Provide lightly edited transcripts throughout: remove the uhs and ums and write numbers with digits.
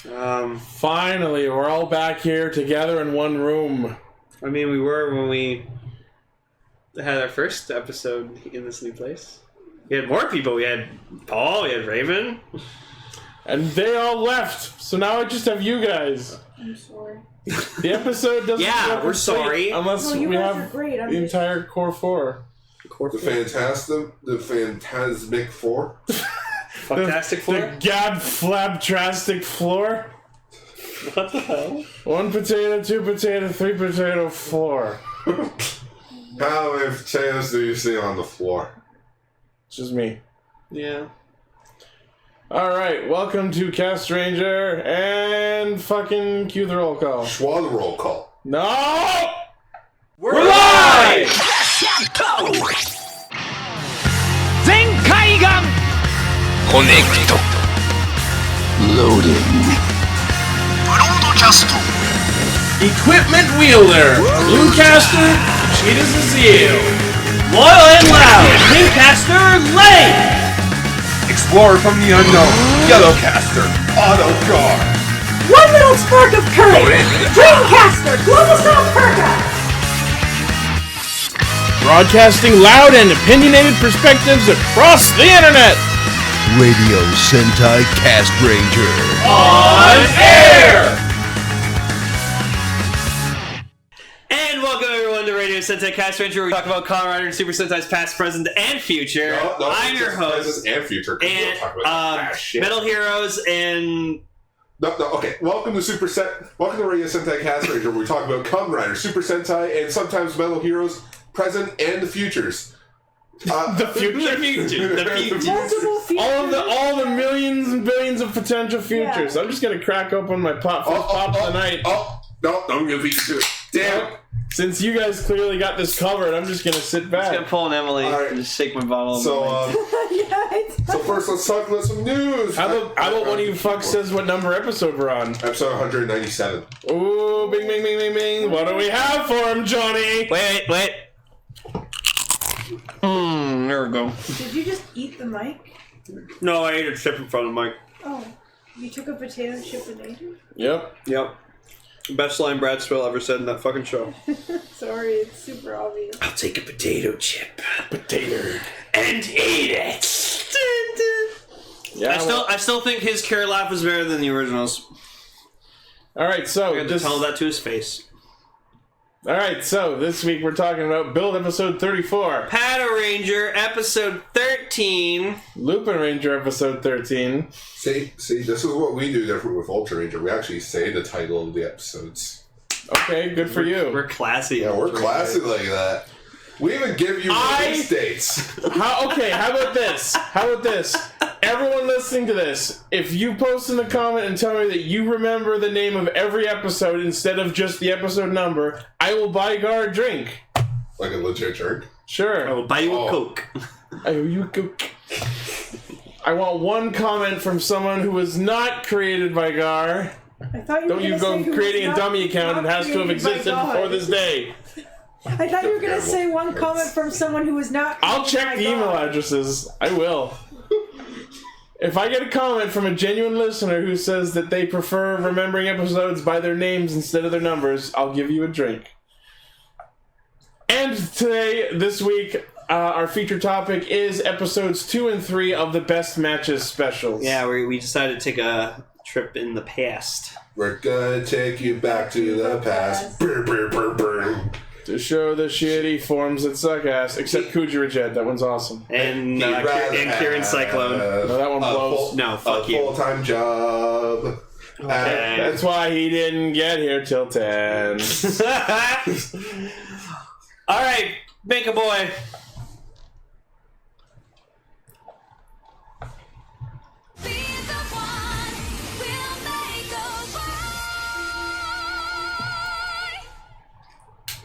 Finally, we're all back here together in one room. I mean, we were when we had our first episode in this new place. We had more people. We had Paul, we had Raven. And they all left, so now I just have you guys. I'm sorry. The episode doesn't Yeah, we're sorry. Unless we have the entire core four. The Phantasmic Four? Fantastic Four? The Gab-Flab-Drastic Floor? What the hell? 1 potato, 2 potato, 3 potato, 4. How many potatoes do you see on the floor? It's just me. Yeah. Alright, welcome to Castranger, and fucking cue the roll call. Schwa the roll call. No! We're live! Zenkaigan! Connect. Loading. Broadcast. Equipment wielder, Bluecaster, Cheetah's Zeal. Loyal and loud, Kingcaster Lane! Explorer from the unknown, Yellowcaster, Auto Car. One little spark of courage! Dreamcaster, Global Style Perka! Broadcasting loud and opinionated perspectives across the internet. Radio Sentai Castranger. On air! And welcome everyone to Radio Sentai Castranger, where we talk about Kamen Rider and Super Sentai's past, present, and future. No, I'm your host. Present and future. And Shit. Metal Heroes and... No, okay. Welcome to Radio Sentai Castranger, where we talk about Kamen Rider, Super Sentai, and sometimes Metal Heroes, present and the futures. The future. Multiple futures. All the millions and billions of potential futures. Yeah. I'm just gonna crack open my pop of the night. No, don't give me to it. Damn. Since you guys clearly got this covered, I'm just gonna sit I'm back. just gonna pull an Emily and just shake my bottle. So, Yeah, so first let's talk about some news. How about one of you fucks says what number episode we're on? Episode 197. Ooh, bing, bing, bing, bing, bing. What do we have for him, Johnny? Wait. There we go. Did you just eat the mic? No, I ate a chip in front of Mike. Oh, you took a potato chip and ate it? Yep. Best line Brad Swill ever said in that fucking show. Sorry, it's super obvious. I'll take a potato chip. Potato. And eat it. Yeah, I still think his carrot laugh was better than the originals. Alright, so I had to tell that to his face. Alright, so this week we're talking about Build episode 34. Patranger episode 13. Lupinranger episode 13. See, this is what we do different with Ultra Ranger. We actually say the title of the episodes. Okay, good for you. We're classy. Yeah, we're classy like that. We even give you release dates. How about this? Everyone listening to this, if you post in the comment and tell me that you remember the name of every episode instead of just the episode number, I will buy Gar a drink. Like a legit drink? Sure. I will buy you a Coke. I owe you a Coke. I want one comment from someone who was not created by Gar. I thought you were Don't you go creating a dummy account and has to have existed before this day. I thought you were going to say one comment from someone who was not created I'll check by the email God. addresses. I will. If I get a comment from a genuine listener who says that they prefer remembering episodes by their names instead of their numbers, I'll give you a drink. And this week, our feature topic is episodes 2 and 3 of the Best Matches specials. Yeah, we decided to take a trip in the past. We're gonna take you back to the past. Brr, brr, brr, brr. To show the shitty forms that suck ass, except Kujira Jet, that one's awesome. And Kieran Cyclone. No, that one blows. No, fuck a you. full-time job. Okay. That's why he didn't get here till 10. Alright, make a boy.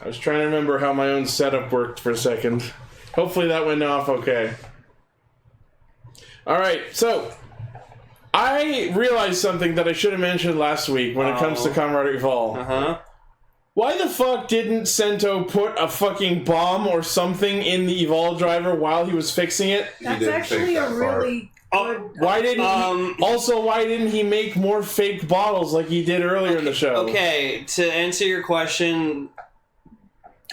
I was trying to remember how my own setup worked for a second. Hopefully that went off okay. Alright, so I realized something that I should have mentioned last week when it comes to Kamen Rider Evolt. Uh-huh. Why the fuck didn't Sento put a fucking bomb or something in the Evolve driver while he was fixing it? That's didn't actually think a that far. really Why didn't he? Also, why didn't he make more fake bottles like he did earlier in the show? Okay, to answer your question,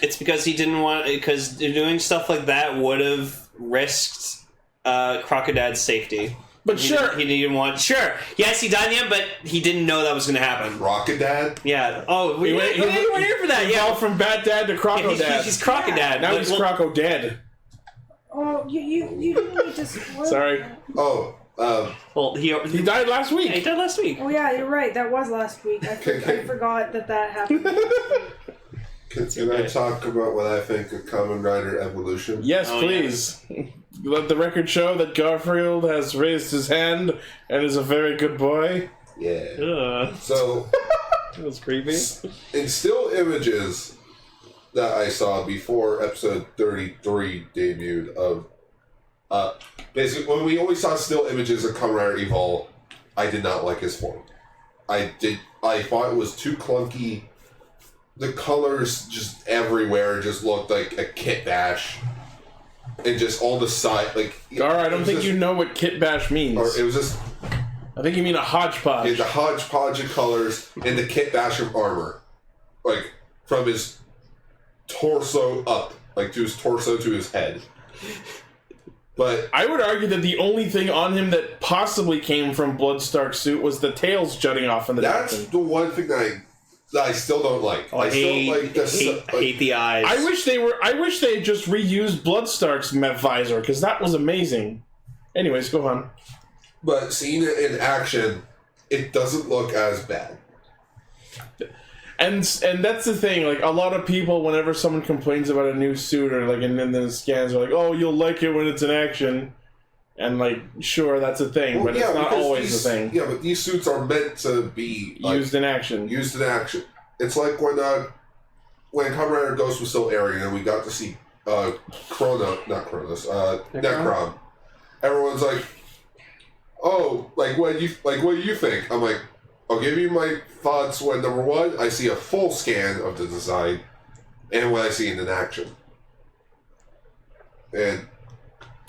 it's because he didn't want. Because doing stuff like that would have risked Crocodad's safety. But he didn't want. Sure, yes, he died in the end, but he didn't know that was going to happen. Rockadad? Yeah. Oh, we weren't here for that. He Yeah. fell from Bat Dad to Crocodad. Yeah, he's Crocodad. Now he's Crocodad. Oh, you didn't need to spoil Sorry. that. Oh, Well, he died last week. Yeah, he died last week. Oh yeah, you're right. That was last week. I forgot that happened. can I talk about what I think of Kamen Rider Evolution? Yes, please. Let the record show that Garfield has raised his hand and is a very good boy. Yeah. So, that was creepy. In still images that I saw before episode 33 debuted of, basically, when we only saw still images of Kamen Rider Evolt, I did not like his form. I thought it was too clunky. The colors just everywhere just looked like a kit bash. And just all the side, like... Gar, I don't think you know what kit bash means. Or it was just... I think you mean a hodgepodge. Yeah, the hodgepodge of colors and the kit bash of armor. Like, from his torso up. Like, to his torso to his head. But... I would argue that the only thing on him that possibly came from Bloodstark's suit was the tails jutting off in the That's the one thing that I still don't like. Oh, I hate the eyes. I wish they had just reused Bloodstark's visor, because that was amazing. Anyways, go on. But seeing it in action, it doesn't look as bad. And that's the thing, like, a lot of people, whenever someone complains about a new suit or, like, and then the scans are like, oh, you'll like it when it's in action. And, like, sure, that's a thing, but it's not always the thing. Yeah, but these suits are meant to be... like, used in action. Used in action. It's like when Kamen Rider Ghost was still airing and we got to see Necrom. Everyone's like, oh, what do you think? I'm like, I'll give you my thoughts when, number one, I see a full scan of the design, and when I see it in action. And...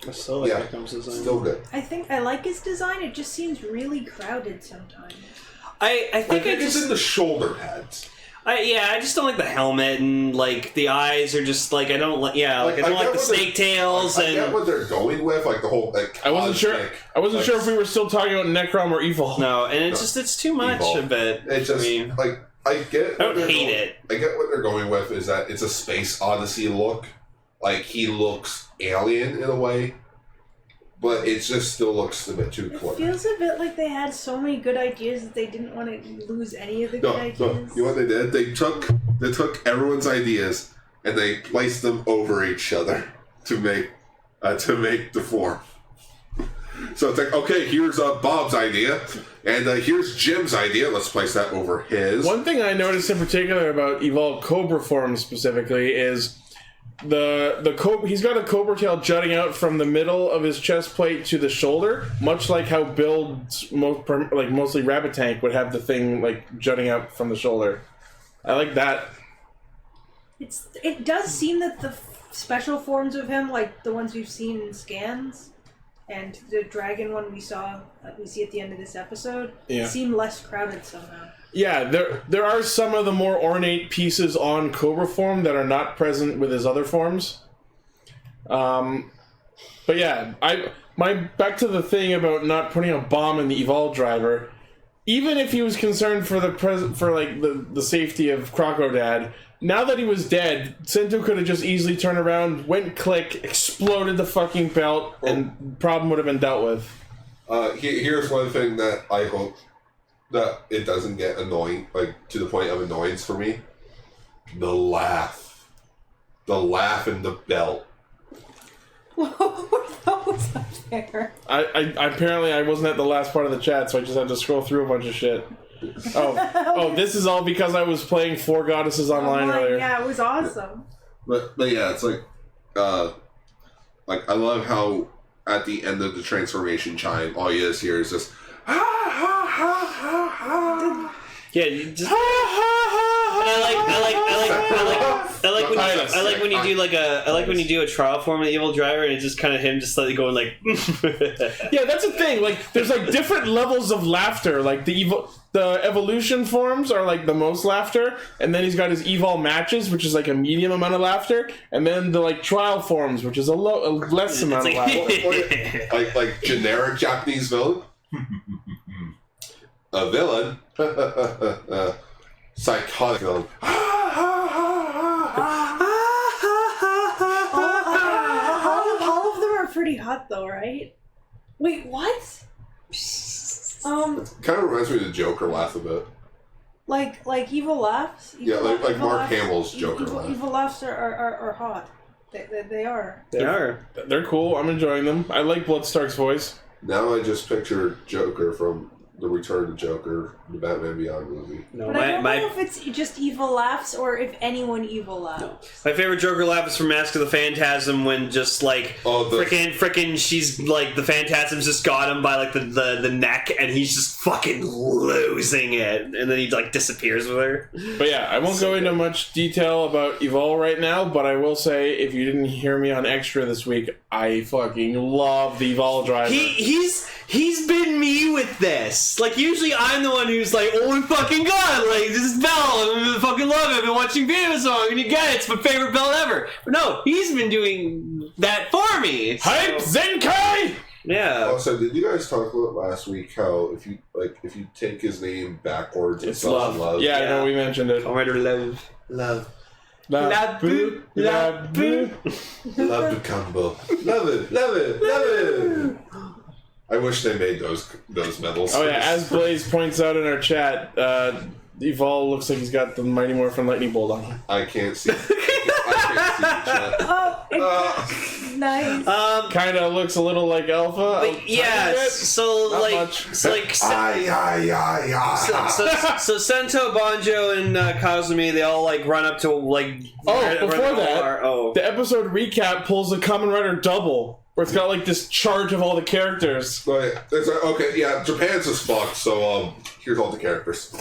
I still like Necrom's design. Still good. I think I like his design. It just seems really crowded sometimes. I think it's in the shoulder pads. I just don't like the helmet, and like the eyes are just like I don't like the snake tails. I get what they're going with, like the whole. Like, I wasn't sure if we were still talking about Necrom or Evil. No, and it's too much of it. It's just I get. I don't hate it. I get what they're going with is that it's a space odyssey look. Like he looks alien in a way, but it just still looks a bit too close. It feels a bit like they had so many good ideas that they didn't want to lose any of the good ideas. No, you know what they did? They took everyone's ideas and they placed them over each other to make the form. So it's like, okay, here's Bob's idea, and here's Jim's idea. Let's place that over his. One thing I noticed in particular about Evolved Cobra form specifically is he's got a cobra tail jutting out from the middle of his chest plate to the shoulder, much like how Build's mostly Rabbit Tank would have the thing like jutting out from the shoulder. I like that. It does seem that the special forms of him, like the ones we've seen in scans, and the dragon one we see at the end of this episode, seem less crowded somehow. Yeah, there are some of the more ornate pieces on Cobra form that are not present with his other forms. But yeah, back to the thing about not putting a bomb in the Evolve driver. Even if he was concerned for the safety of Crocodad, now that he was dead, Sento could have just easily turned around, went click, exploded the fucking belt, and problem would have been dealt with. Here's one thing that I hope that it doesn't get annoying, like to the point of annoyance for me. The laugh and the belt. What were those up there? I apparently I wasn't at the last part of the chat, so I just had to scroll through a bunch of shit. Oh, this is all because I was playing Four Goddesses online earlier. Yeah, it was awesome. But yeah, it's like I love how at the end of the transformation chime, all you just hear is just ha ha ha ha ha. Yeah, you just I like when you do like when you do a trial form of the evil driver, and it's just kind of him just slightly going like. Yeah, that's the thing. Like, there's like different levels of laughter. Like the evolution forms are like the most laughter, and then he's got his evol matches, which is like a medium amount of laughter, and then the like trial forms, which is a less amount of laughter. like generic Japanese villain. A villain. Psychotic villain. All of them are pretty hot, though, right? Wait, what? Kind of reminds me of the Joker laugh a bit. Like evil laughs. Yeah, like evil Mark laughs, Hamill's Joker laugh. Evil laughs are hot. They are. They are. They're cool. I'm enjoying them. I like Bloodstark's voice. Now I just picture Joker from The Return to Joker, the Batman Beyond movie. No, But I don't know if it's just evil laughs or if anyone evil laughs. My favorite Joker laugh is from Mask of the Phantasm when just like frickin' she's like the Phantasm's just got him by like the neck and he's just fucking losing it and then he like disappears with her. But yeah, I won't go into much detail about Evolt right now, but I will say if you didn't hear me on Extra this week, I fucking love the Evolt driver. He's been me with this. Like, usually I'm the one who's like, oh my fucking god, like, this is Bell, I fucking love it, I've been watching Video Song, and you get it, it's my favorite Bell ever. But no, he's been doing that for me. So. Hype Zenkai! Yeah. Also, did you guys talk about last week how if you take his name backwards, it's love. Yeah, I know we mentioned it. Kamen Rider Love. Love boo. Love the combo. Love it. I wish they made those medals. Oh yeah, as Blaze points out in our chat, Evolve looks like he's got the Mighty Morphin Lightning Bolt on him. I can't see. Nice. Kind of looks a little like Alpha. Yeah, so Sento, Banjo, and Kazumi, they all like run up to like. The episode recap pulls a Kamen Rider double. Where it's got like this chart of all the characters. Right. Okay, yeah, Japan's just fucked, so here's all the characters.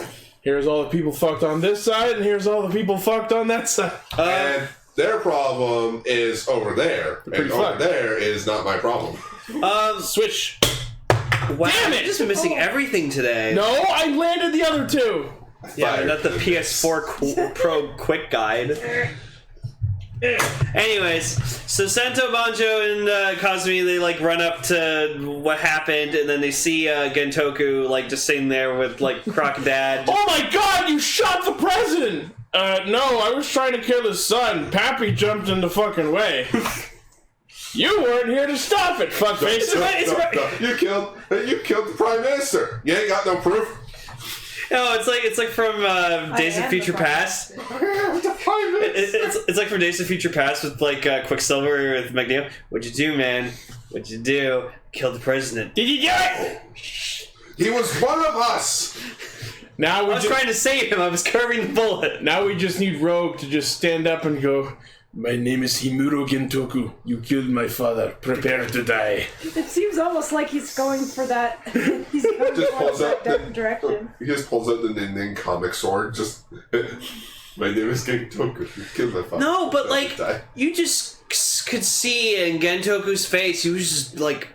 Here's all the people fucked on this side, and here's all the people fucked on that side. And their problem is over there. And over there is not my problem. Switch. Wow, Damn it! I've just been missing everything today. No, I landed the other two. Yeah, not the PS4 Pro Quick Guide. Anyways, so Sento, Banjo, and Kazumi, they like run up to what happened, and then they see Gentoku like just sitting there with like Crocodad. Oh my god, you shot the president! No, I was trying to kill his son. Pappy jumped in the fucking way. You weren't here to stop it, fuckface. No. You killed the prime minister. You ain't got no proof. No, it's like from Days of Future Past. It's like from Days of Future Past with like Quicksilver with Magneto. What'd you do, man? What'd you do? Killed the president. Did you do it? He was one of us. I was trying to save him. I was curving the bullet. Now we just need Rogue to just stand up and go, "My name is Himuro Gentoku. You killed my father. Prepare to die." It seems almost like he's going for that. He's going for that direction. He just pulls out the Nin comic sword. Just, my name is Gentoku. You killed my father. No, but like you just could see in Gentoku's face, he was just like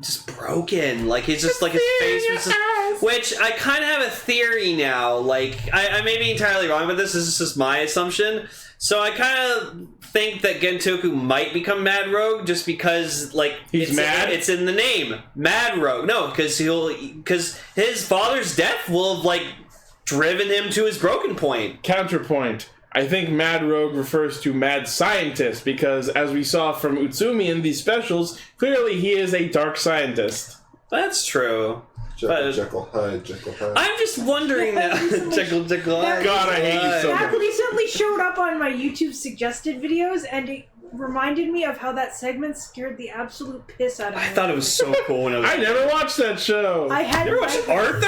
just broken. Like he's just like his face was just. Which I kind of have a theory now. Like I may be entirely wrong, but this is just my assumption. So I kind of think that Gentoku might become Mad Rogue just because, like, he's mad. It's in the name, Mad Rogue. No, because his father's death will have like driven him to his broken point. Counterpoint. I think Mad Rogue refers to Mad Scientist because, as we saw from Utsumi in these specials, clearly he is a dark scientist. That's true. Jekyll Hyde. I'm just wondering now. Jekyll Hyde. God, I hate you so much. That recently showed up on my YouTube suggested videos, and it reminded me of how that segment scared the absolute piss out of me. I thought it was so cool when I never watched that show. I had you ever watched Arthur?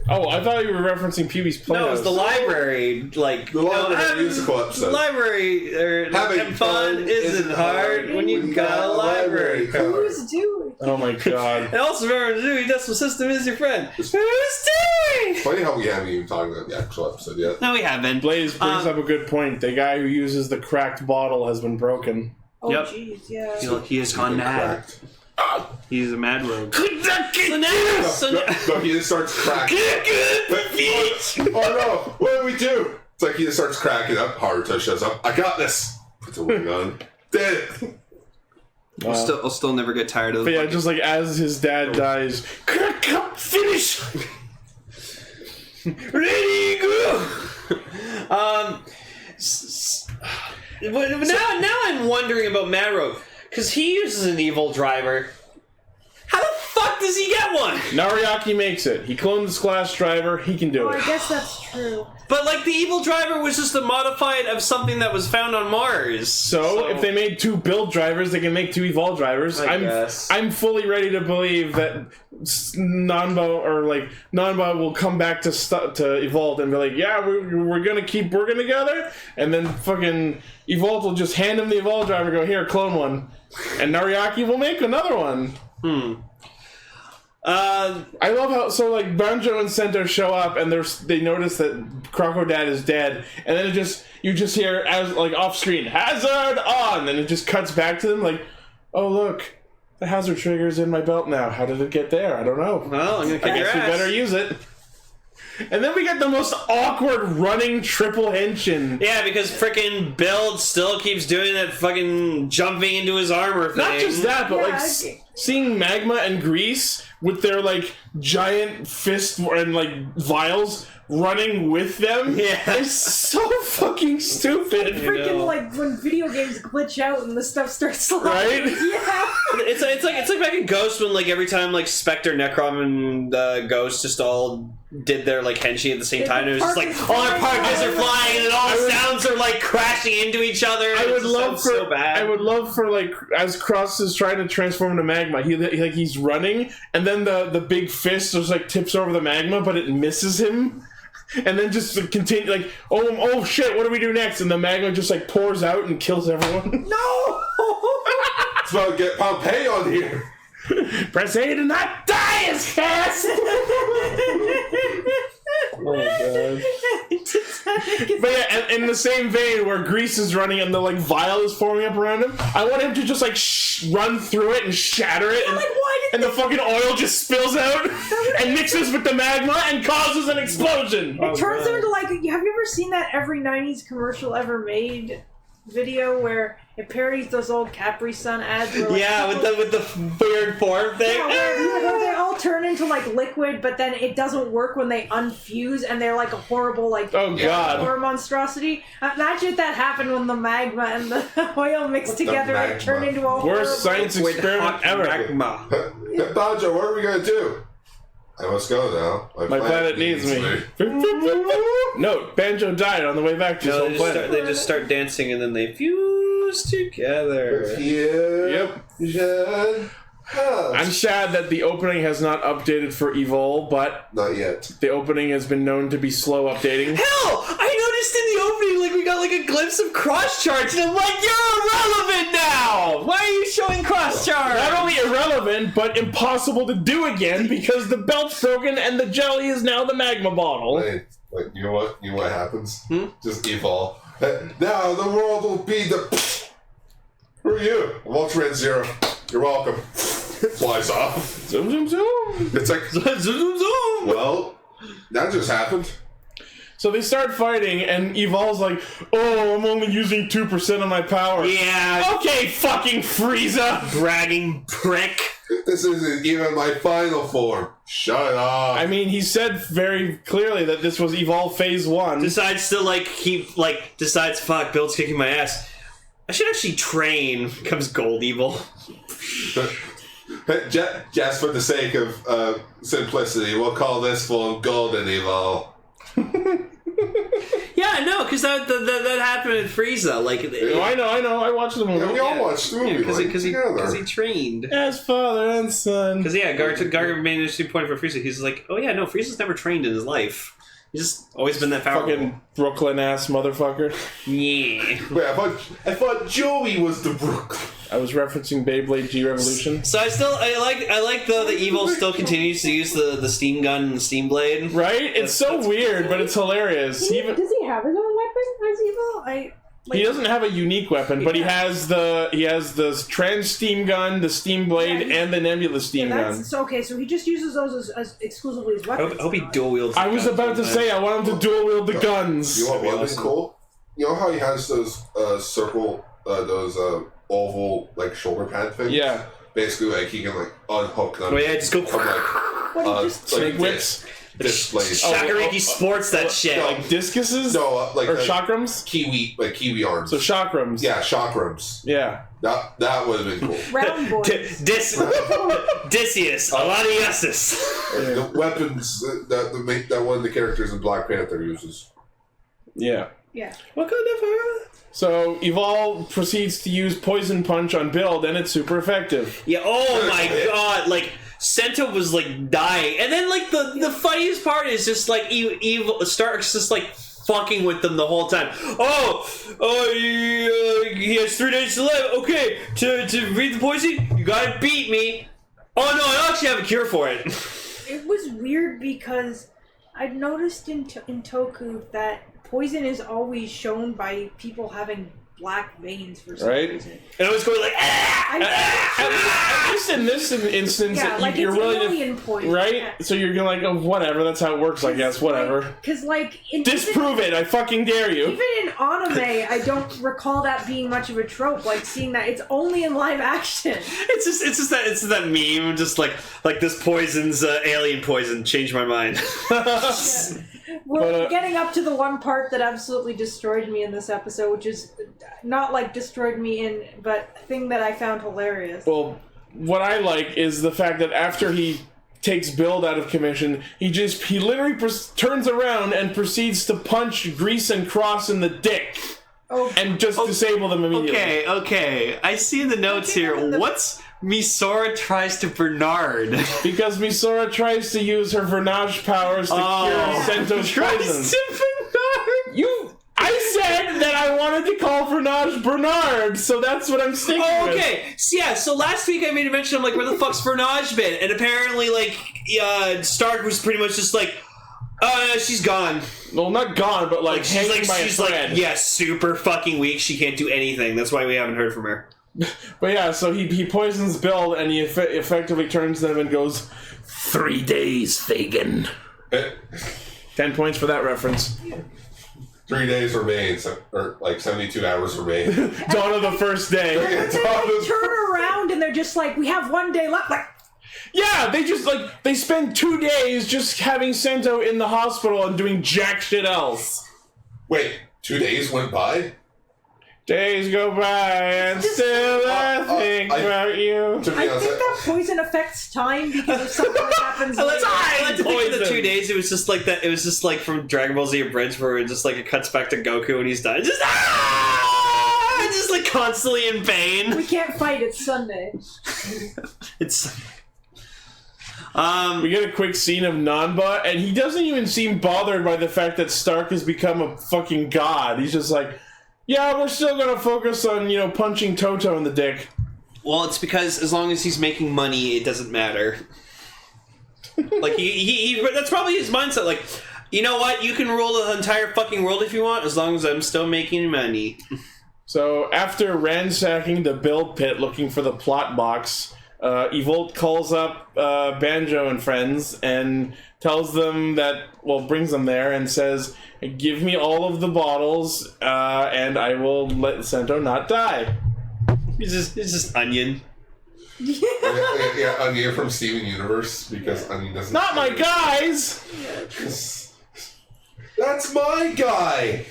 Oh, I thought you were referencing Pee-wee's Playhouse. No, it was the library, like... The library musical episode. Library, Having fun isn't hard when you've got a library card. Who's doing? Oh my god. And also remember, Dewey Decimal System is your friend. Who's Dewey? Funny how we haven't even talked about the actual episode yet. No, we haven't. Blaze brings up a good point. The guy who uses the cracked bottle has been broken. Oh, Yep. jeez, yeah. He has gone mad. Cracked. He's a mad rogue. No, he just starts cracking. Oh no, what do we do? It's like he just starts cracking up. Haruto shows up. I got this. Puts a wing on. Did it. I'll still never get tired of But the yeah, just like as his dad dies, crack up, finish! ready, go! But now I'm wondering about Mad Rogue. Because he uses an evil driver. How the fuck does he get one? Nariaki makes it. He cloned the Splash driver, he can do Oh, it. I guess that's true. But like the evil driver was just a modified of something that was found on Mars. So if they made 2 build drivers, they can make 2 evolve drivers. I guess. I'm fully ready to believe that Nanba will come back to Evolt and be like, yeah, we're gonna keep working together, and then fucking Evolt will just hand him the evolve driver and go, here, clone one. And Nariaki will make another one. I love how Banjo and Sento show up and they notice that Crocodad is dead, and then you just hear as off screen hazard on, and it just cuts back to them like, oh look, the hazard trigger's in my belt now. How did it get there? I don't know. Well, I'm gonna kick I your guess we ass. better use it. And then we get the most awkward running triple henshin. Yeah, because frickin' Build still keeps doing that fucking jumping into his armor thing. Not just that, but Yeah, seeing Magma and Grease with their giant fist and vials running with them. Yeah. Is so fucking stupid. Freaking when video games glitch out and the stuff starts sliding. Right? Yeah. It's like back in Ghost when every time Spectre, Necrom, and Ghost just all did their henshin at the same time. It was just all their particles are flying and then all the sounds are crashing into each other. I would love for so bad. I would love for as Cross is trying to transform into magma, he's running and then the big fist just tips over the magma, but it misses him. And then just continue oh shit, what do we do next? And the magma just pours out and kills everyone. No! It's about to get Pompeii on here. Press A to not die as fast. Oh god. But yeah, and in the same vein where Grease is running and the vial is forming up around him, I want him to just run through it and shatter it, and the fucking oil just spills out and mixes with the magma and causes an explosion. It turns into have you ever seen that every 90s commercial ever made video where it parodies those old Capri Sun ads where with the weird form thing. Yeah, where they all turn into liquid, but then it doesn't work when they unfuse and they're a horrible oh god, or monstrosity. Imagine if that happened when the magma and the oil mixed together and turned into a worst science experiment ever. Magma. Banjo, what are we gonna do? I must go now. My planet needs me. Note, Banjo died on the way back to his home planet. They just start dancing and then they fuse together. Yep. I'm sad that the opening has not updated for Evol, but Not yet. the opening has been known to be slow updating. Hell, I noticed in the opening, we got a glimpse of cross charts, and I'm you're irrelevant now! Why are you showing cross charts? Not only irrelevant, but impossible to do again because the belt's broken and the jelly is now the magma bottle. Hey, you know what? You know what happens? Just evolve. Now the world will be the. Who are you? I'm Ultraman Zero. You're welcome. Flies off. Zoom, zoom, zoom. It's zoom, zoom, zoom! well, that just happened. So they start fighting, and Evol's oh, I'm only using 2% of my power. Yeah. Okay, fucking Frieza! Bragging prick. This isn't even my final form. Shut up. I mean, he said very clearly that this was Evol Phase 1. Decides to, decides, fuck, Build's kicking my ass. I should actually train. Comes Gold Evil. Just for the sake of simplicity, we'll call this one Golden Evil. Yeah, Yeah, no, because that happened with Frieza. Like, I know. I watched the movie. Yeah, we all watched the movie. Because he trained. As father and son. Because Gar made an interesting point for Frieza. He's like, oh yeah, no, Frieza's never trained in his life. He's just always been that powerful. Fucking Brooklyn ass motherfucker. Yeah. Wait, I thought Joey was the Brooklyn. I was referencing Beyblade G Revolution. So I like though the Evolt still continues to use the steam gun and the steam blade. Right? It's so weird, but it's hilarious. Does he have his own weapon as Evolt? He doesn't have a unique weapon, but he has the trans steam gun, the steam blade, and the nebula steam gun. So okay, so he just uses those as exclusively as weapons. I hope he dual wields. I was about to say I want him to dual wield the guns. You know what would be cool? You know how he has those oval like shoulder pad things? Yeah. Basically, like he can like unhook them. Oh yeah, just go. Snake whips. Disc blades. Shakariki sports that shit. Like discuses? No, like or chakrams? Kiwi arms. So chakrams. Yeah, chakrams. Yeah. That would have been cool. Round boys. Odysseus. Aladiasis. The weapons that one of the characters in Black Panther uses. Yeah. Yeah. What kind of So Evolve proceeds to use Poison Punch on Build, and it's super effective. Yeah. Oh my god! Like Sento was like dying, and then like the funniest part is just like Stark's just like fucking with them the whole time. He has 3 days to live. Okay, to read the poison, you gotta beat me. Oh no, I actually have a cure for it. It was weird because I've noticed in Toku that poison is always shown by people having black veins for some reason. And I was going like, At least in this instance, yeah, like you're it's really alien poison, right? Yeah. So you're like, oh, whatever, that's how it works, I guess, whatever. Because like disprove it, I fucking dare you. Even in anime, I don't recall that being much of a trope. Like seeing that, it's only in live action. It's just that meme, just like this poison's alien poison. Changed my mind. Yeah. We're getting up to the one part that absolutely destroyed me in this episode, which is not like destroyed me but thing that I found hilarious. Well, what I like is the fact that after he takes Build out of commission, he literally turns around and proceeds to punch Grease and Cross in the dick. Oh. And just disable them immediately. Okay. I see in the notes here. What's Misora tries to Bernard? Because Misora tries to use her Vernage powers to cure Sento's poison. I said that I wanted to call Vernage Bernard, so that's what I'm sticking with. Okay. So last week I made a mention, I'm like, where the fuck's Vernage been? And apparently, like, Stark was pretty much just like, she's gone. Well, not gone, but like hanging by a thread. Yeah, super fucking weak. She can't do anything. That's why we haven't heard from her. But yeah, so he poisons Build, and he effectively turns them and goes, 3 days, Fagin. 10 points for that reference. 3 days remain, or like 72 hours remain. Dawn of the first day. And then they turn around and they're just like, we have 1 day left. Like, yeah, they spend 2 days just having Sento in the hospital and doing jack shit else. Wait, 2 days went by? Days go by and still I think about you. I think that poison affects time because of something that happens later. I like to think of the 2 days. It was just like that. It was just like from Dragon Ball Z Abridged, where it just like it cuts back to Goku and he's dying. Just like constantly in pain. We can't fight. It's Sunday. It's. We get a quick scene of Nanba, and he doesn't even seem bothered by the fact that Stark has become a fucking god. He's just like, yeah, we're still gonna focus on, punching Toto in the dick. Well, it's because as long as he's making money, it doesn't matter. Like, he that's probably his mindset. Like, you know what? You can rule the entire fucking world if you want, as long as I'm still making money. So, after ransacking the Build pit looking for the plot box, Evolt calls up Banjo and friends and tells them brings them there and says, give me all of the bottles and I will let Sento not die. It's just Onion. Yeah, Onion from Steven Universe, because Onion doesn't... Not my guys! That's my guy!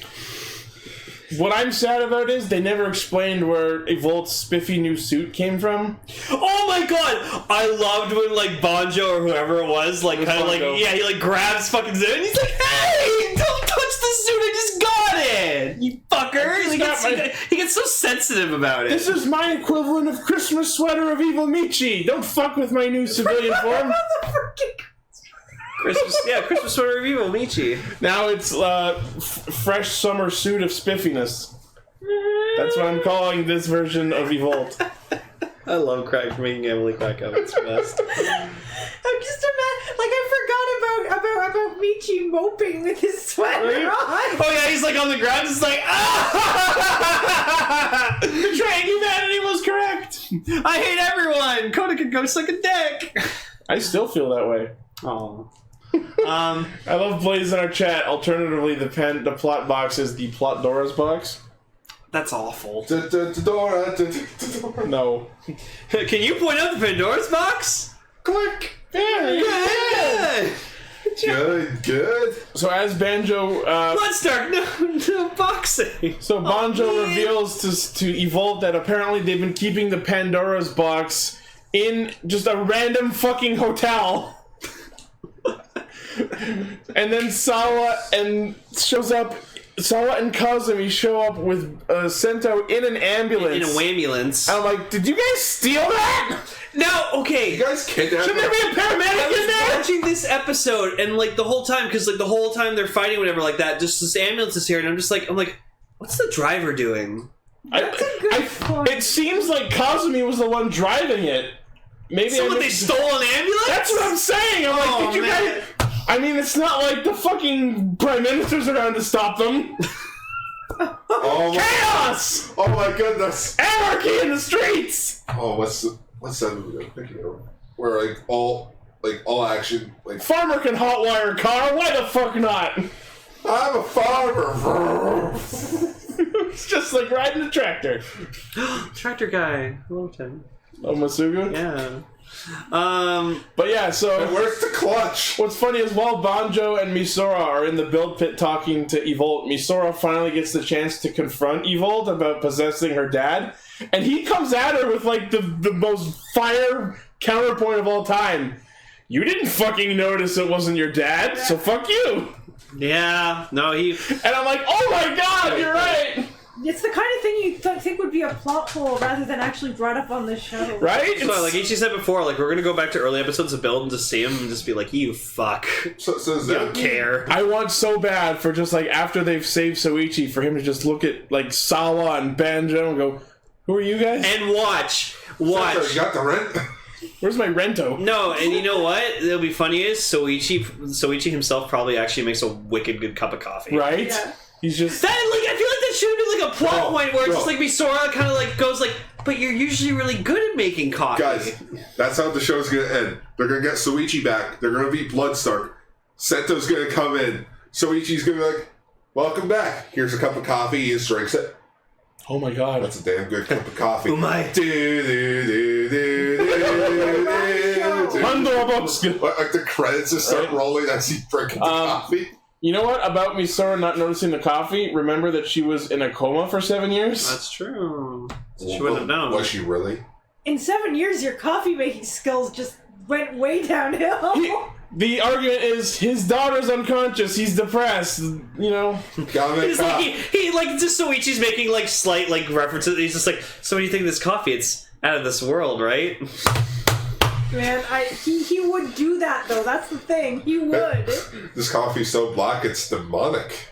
What I'm sad about is they never explained where Evolt's spiffy new suit came from. Oh my god! I loved when like Banjo or whoever it was, like kind of like he like grabs fucking Zoom and he's like, "Hey, don't touch the suit! I just got it, you fucker!" He gets so sensitive about it. This is my equivalent of Christmas sweater of Evil Michi. Don't fuck with my new civilian form. Christmas sweater of Evil Michi. Now it's fresh summer suit of spiffiness. That's what I'm calling this version of Evolt. I love making Emily crack up. It's best. I'm just I forgot about Michi moping with his sweater on. Oh yeah, he's like on the ground, just like ah! Betraying humanity was correct. I hate everyone. Coda can go suck a dick. I still feel that way. Oh. I love Blaze in our chat. Alternatively, the plot box is the Plot Dora's box. That's awful. No. Can you point out the Pandora's box? Click. Good. So as Banjo, Let's start no boxing. so Banjo reveals to Evolt that apparently they've been keeping the Pandora's box in just a random fucking hotel. And then Sawa and Kazumi show up with Sento in an ambulance. In a wambulance. I'm like, did you guys steal that? Now, okay. You guys kidnapped. Shouldn't there be a paramedic in there? Watching this episode and like the whole time, because like the whole time they're fighting, whatever, like that. Just this ambulance is here, and I'm like, what's the driver doing? It seems like Kazumi was the one driving it. Maybe they stole an ambulance? That's what I'm saying. I'm like, did you guys? I mean, it's not like the fucking Prime Minister's around to stop them. Chaos! Oh my goodness! Anarchy in the streets! Oh, what's that movie I'm thinking of? Where like all action, like Farmer can hotwire a car. Why the fuck not? I'm a farmer. It's just like riding a tractor. Tractor guy. I loved him. Oh, Masugu? Yeah. But yeah, so Where's the clutch? what's funny is while Banjo and Misora are in the build pit talking to Evolt, Misora finally gets the chance to confront Evolt about possessing her dad, and he comes at her with like the most fire counterpoint of all time. You didn't fucking notice it wasn't your dad, so fuck you. Yeah. No, he. And I'm like, oh my god, you're right. It's the kind of thing you think would be a plot hole rather than actually brought up on the show. Right? So, like Ichi said before, like we're gonna go back to early episodes of Build and just see him and just be like, you fuck. So does I that don't care. I want so bad for just like after they've saved Soichi for him to just look at like Sawa and Banjo and go, who are you guys? And watch. You got the rent? Where's my rento? No, and you know what? It'll be funny is Soichi himself probably actually makes a wicked good cup of coffee. Right? Yeah. He's just That like I feel like that should have been like a plot point where it's just like Misora kind of like goes like, but you're usually really good at making coffee. Guys, that's how the show's gonna end. They're gonna get Soichi back. They're gonna beat Bloodstark. Sento's gonna come in. Soichi's gonna be like, welcome back. Here's a cup of coffee. He just drinks it. oh my god. That's a damn good cup of coffee. Umai. Like the credits just start rolling as he's drinking the coffee. You know what about Misora not noticing the coffee? Remember that she was in a coma for 7 years? That's true. She wouldn't have known. Was she really? In 7 years, your coffee making skills just went way downhill. The argument is his daughter's unconscious. He's depressed. You know. He's like he like just Soichi's making like slight like references. He's just like, so what do you think of this coffee? It's out of this world, right? Man, he would do that though. That's the thing. He would. This coffee's so black, it's demonic.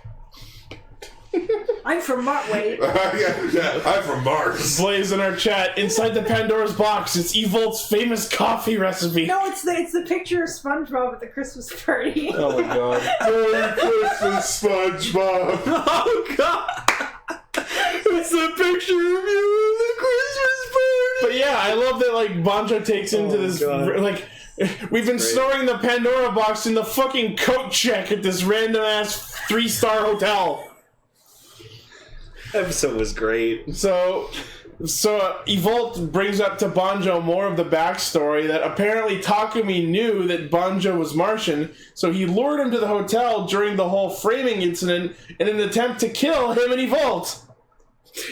I'm from Mars. Wait. yeah, I'm from Mars. Blaze in our chat. Inside the Pandora's box, it's Evolt's famous coffee recipe. No, it's the picture of SpongeBob at the Christmas party. Oh my god. Merry Christmas, SpongeBob. Oh god. It's the picture of you in the Christmas party. But yeah, I love that like Banjo takes into this like we've been storing the Pandora box in the fucking coat check at this random ass 3-star hotel. Episode was great. So So Evolt brings up to Banjo more of the backstory that apparently Takumi knew that Banjo was Martian, so he lured him to the hotel during the whole framing incident in an attempt to kill him and Evolt.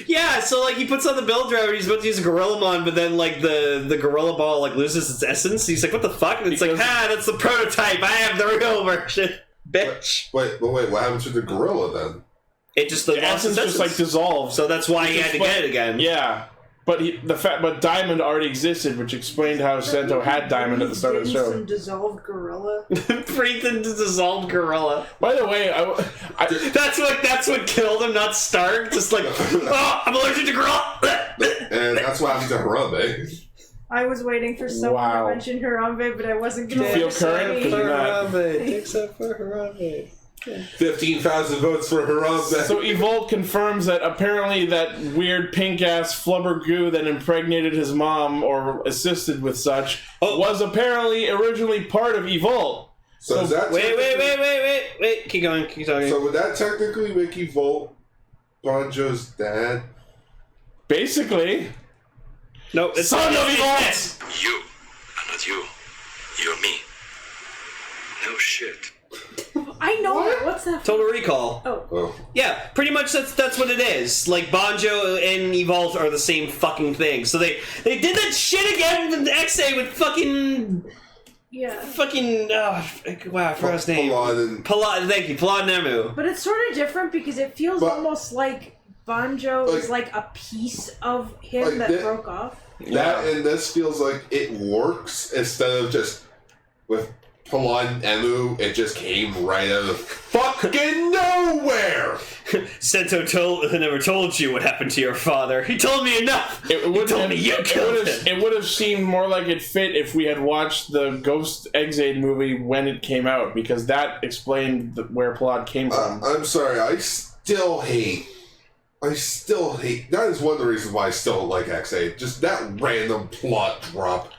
Yeah, so like he puts on the build driver, he's about to use a Gorillamon, but then like the Gorilla Ball like loses its essence. He's like, what the fuck? And it's like, that's the prototype. I have the real version, bitch. Wait, what happened to the gorilla then? It just The essence just like dissolved. So that's why he had to get it again. Yeah. But Diamond already existed, which explained how Sento had Diamond at the start of the show. Some dissolved gorilla. Breathed into dissolved gorilla. By the way, That's what killed him, not Stark. Just like, oh, I'm allergic to gorilla. And that's what happened to Harambe. I was waiting for someone to mention Harambe, but I wasn't going to feel current? Harambe. Except for Harambe. 15,000 votes for Harambe. So Evolt confirms that apparently that weird pink-ass flubber goo that impregnated his mom, or assisted with such, was apparently originally part of Evolt. So is that wait. Keep going. Keep talking. So would that technically make Evolt Banjo's dad? Basically. No, it's son of Evolt! You are not you. You're me. No shit. I know it. What's that? Total Recall. Oh. Yeah, pretty much that's what it is. Like Banjo and Evolt are the same fucking thing. So they did that shit again with XA with fucking wow, I forgot his name. Thank you, Palad Nemu. But it's sort of different because it feels almost like Banjo is like a piece of him that broke off. That and this feels like it works instead of just with Palad Nemu, it just came right out of fucking nowhere. Sento never told you what happened to your father. He told me enough. He told me you killed him. It would have seemed more like it fit if we had watched the Ghost Exade movie when it came out, because that explained where Palad came from. I'm sorry, I still hate. That is one of the reasons why I still don't like XA. Just that random plot drop.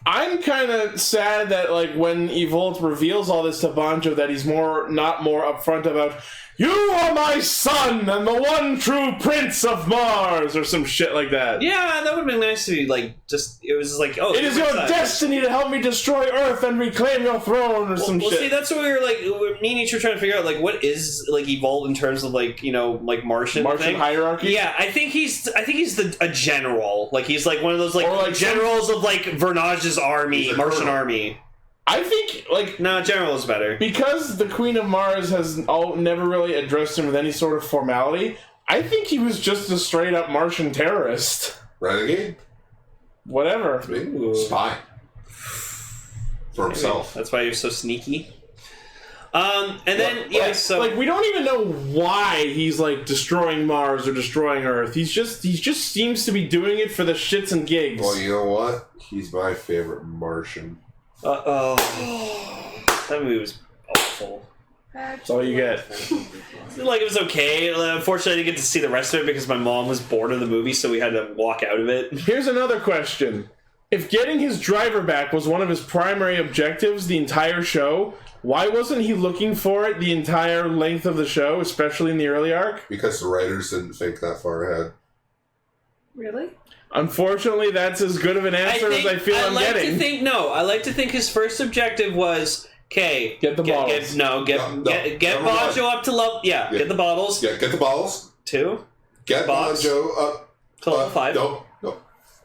I'm kind of sad that, like, when Evolt reveals all this to Banjo, that he's not more upfront about, you are my son and the one true prince of Mars, or some shit like that. Yeah, that would have been nice to be, like, just, it was like, oh. It is your destiny to help me destroy Earth and reclaim your throne, or some shit. Well, see, that's what we were, like, me and each were trying to figure out, like, what is, like, Evolt in terms of, like, you know, like, Martian hierarchy? Yeah, I think he's a general. Like, he's, like, one of those, like generals of, like, Vernage's army, Martian army. I think, like... No, general is better. Because the Queen of Mars has never really addressed him with any sort of formality, I think he was just a straight-up Martian terrorist. Renegade? Whatever. Spy. For himself. That's why you're so sneaky. And then, we don't even know why he's, like, destroying Mars or destroying Earth. He just seems to be doing it for the shits and gigs. Well, you know what? He's my favorite Martian. That movie was awful. That's all you get. Like, it was okay. Unfortunately, I didn't get to see the rest of it because my mom was bored of the movie, so we had to walk out of it. Here's another question. If getting his driver back was one of his primary objectives the entire show, why wasn't he looking for it the entire length of the show, especially in the early arc? Because the writers didn't think that far ahead. Really? Unfortunately, that's as good of an answer as I feel I'm getting. I like to think his first objective was, okay, get the bottles. Get Banjo up to level. Yeah, get the bottles. Get the bottles. 2. Get Banjo up to level 5. No.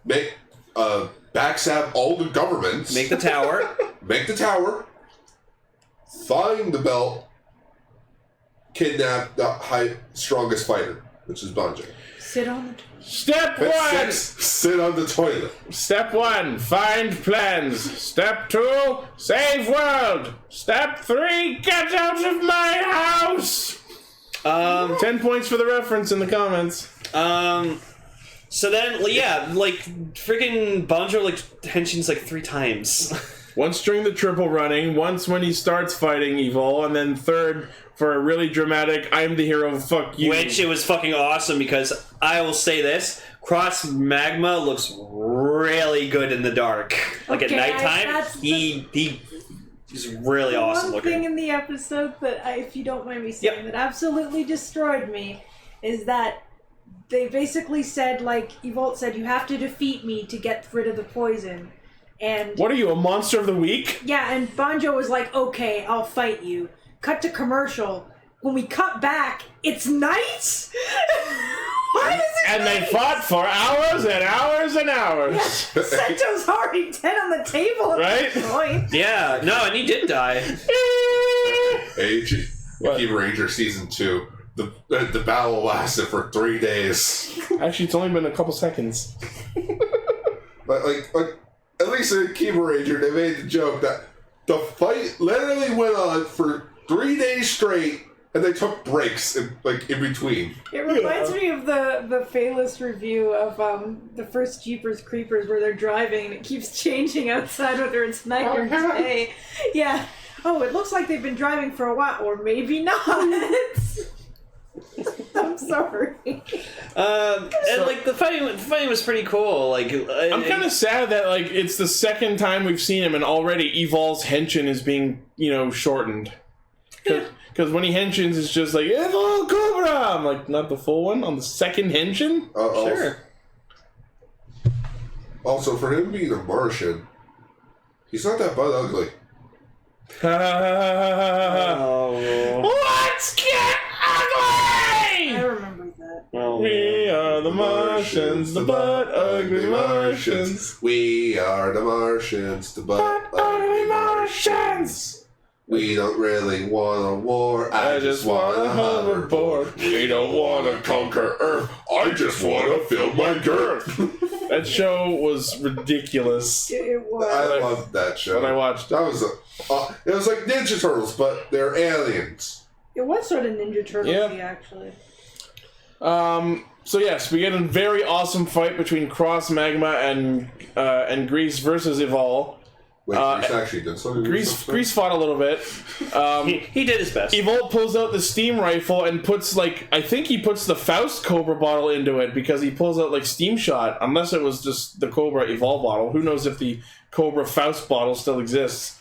Make backstab all the governments. Make the tower. Make the tower. Find the belt. Kidnap the strongest fighter, which is Banjo. Sit on the toilet. Step 1! Sit on the toilet. Step 1, find plans. Step 2, save world. Step 3, get out of my house! 10 points for the reference in the comments. So then, like, freaking Banjo, like, henshins, like, 3 times. Once during the triple running, once when he starts fighting Evil, and then third for a really dramatic, I'm the hero, fuck you. Which it was fucking awesome because I will say this, Cross Magma looks really good in the dark. Like at nighttime, he's really awesome looking. One thing in the episode that, if you don't mind me saying, that absolutely destroyed me is that they basically said, like, Evolt said, you have to defeat me to get rid of the poison. And What are you, a monster of the week? yeah, and Banjo was like, okay, I'll fight you. Cut to commercial. When we cut back, it's night? Why is it And night? they fought for hours and hours and hours. Sento's already dead on the table at Right? this point. Yeah, no, and he did die. Hey, What? Kamen Rider Season 2. The battle lasted for 3 days. Actually, it's only been a couple seconds. But like at least in Kamen Rider, they made the joke that the fight literally went on for 3 days straight, and they took breaks in between. It reminds me of the Phaelus review of the first Jeepers Creepers where they're driving and it keeps changing outside whether it's night or day. Yeah. Oh, it looks like they've been driving for a while, or maybe not. I'm sorry. And like the fighting was pretty cool. Like I'm kind of sad that like it's the second time we've seen him, and already Evol's henshin is being shortened. Because when he henshins, it's just like Evol Cobra. I'm like, not the full one on the second henshin. sure. Also, for him being a Martian, he's not that butt ugly. Let's get ugly! I remember that. We are the Martians, the butt ugly Martians. We are the Martians, the butt Ugly Martians. We don't really want a war. I just want a hoverboard. We don't want to conquer Earth. I just want to fill my girth. That show was ridiculous. It was. I loved that show. When I watched that was it was like Ninja Turtles, but they're aliens. It was sort of Ninja Turtles-y, Yeah. actually. So yes, we get a very awesome fight between Cross Magma and Grease versus Evol. Wait, Grease actually did something. Grease fought a little bit. He did his best. Evolt pulls out the steam rifle and puts I think he puts the Faust Cobra bottle into it because he pulls out like steam shot. Unless it was just the Cobra Evolve bottle. Who knows if the Cobra Faust bottle still exists?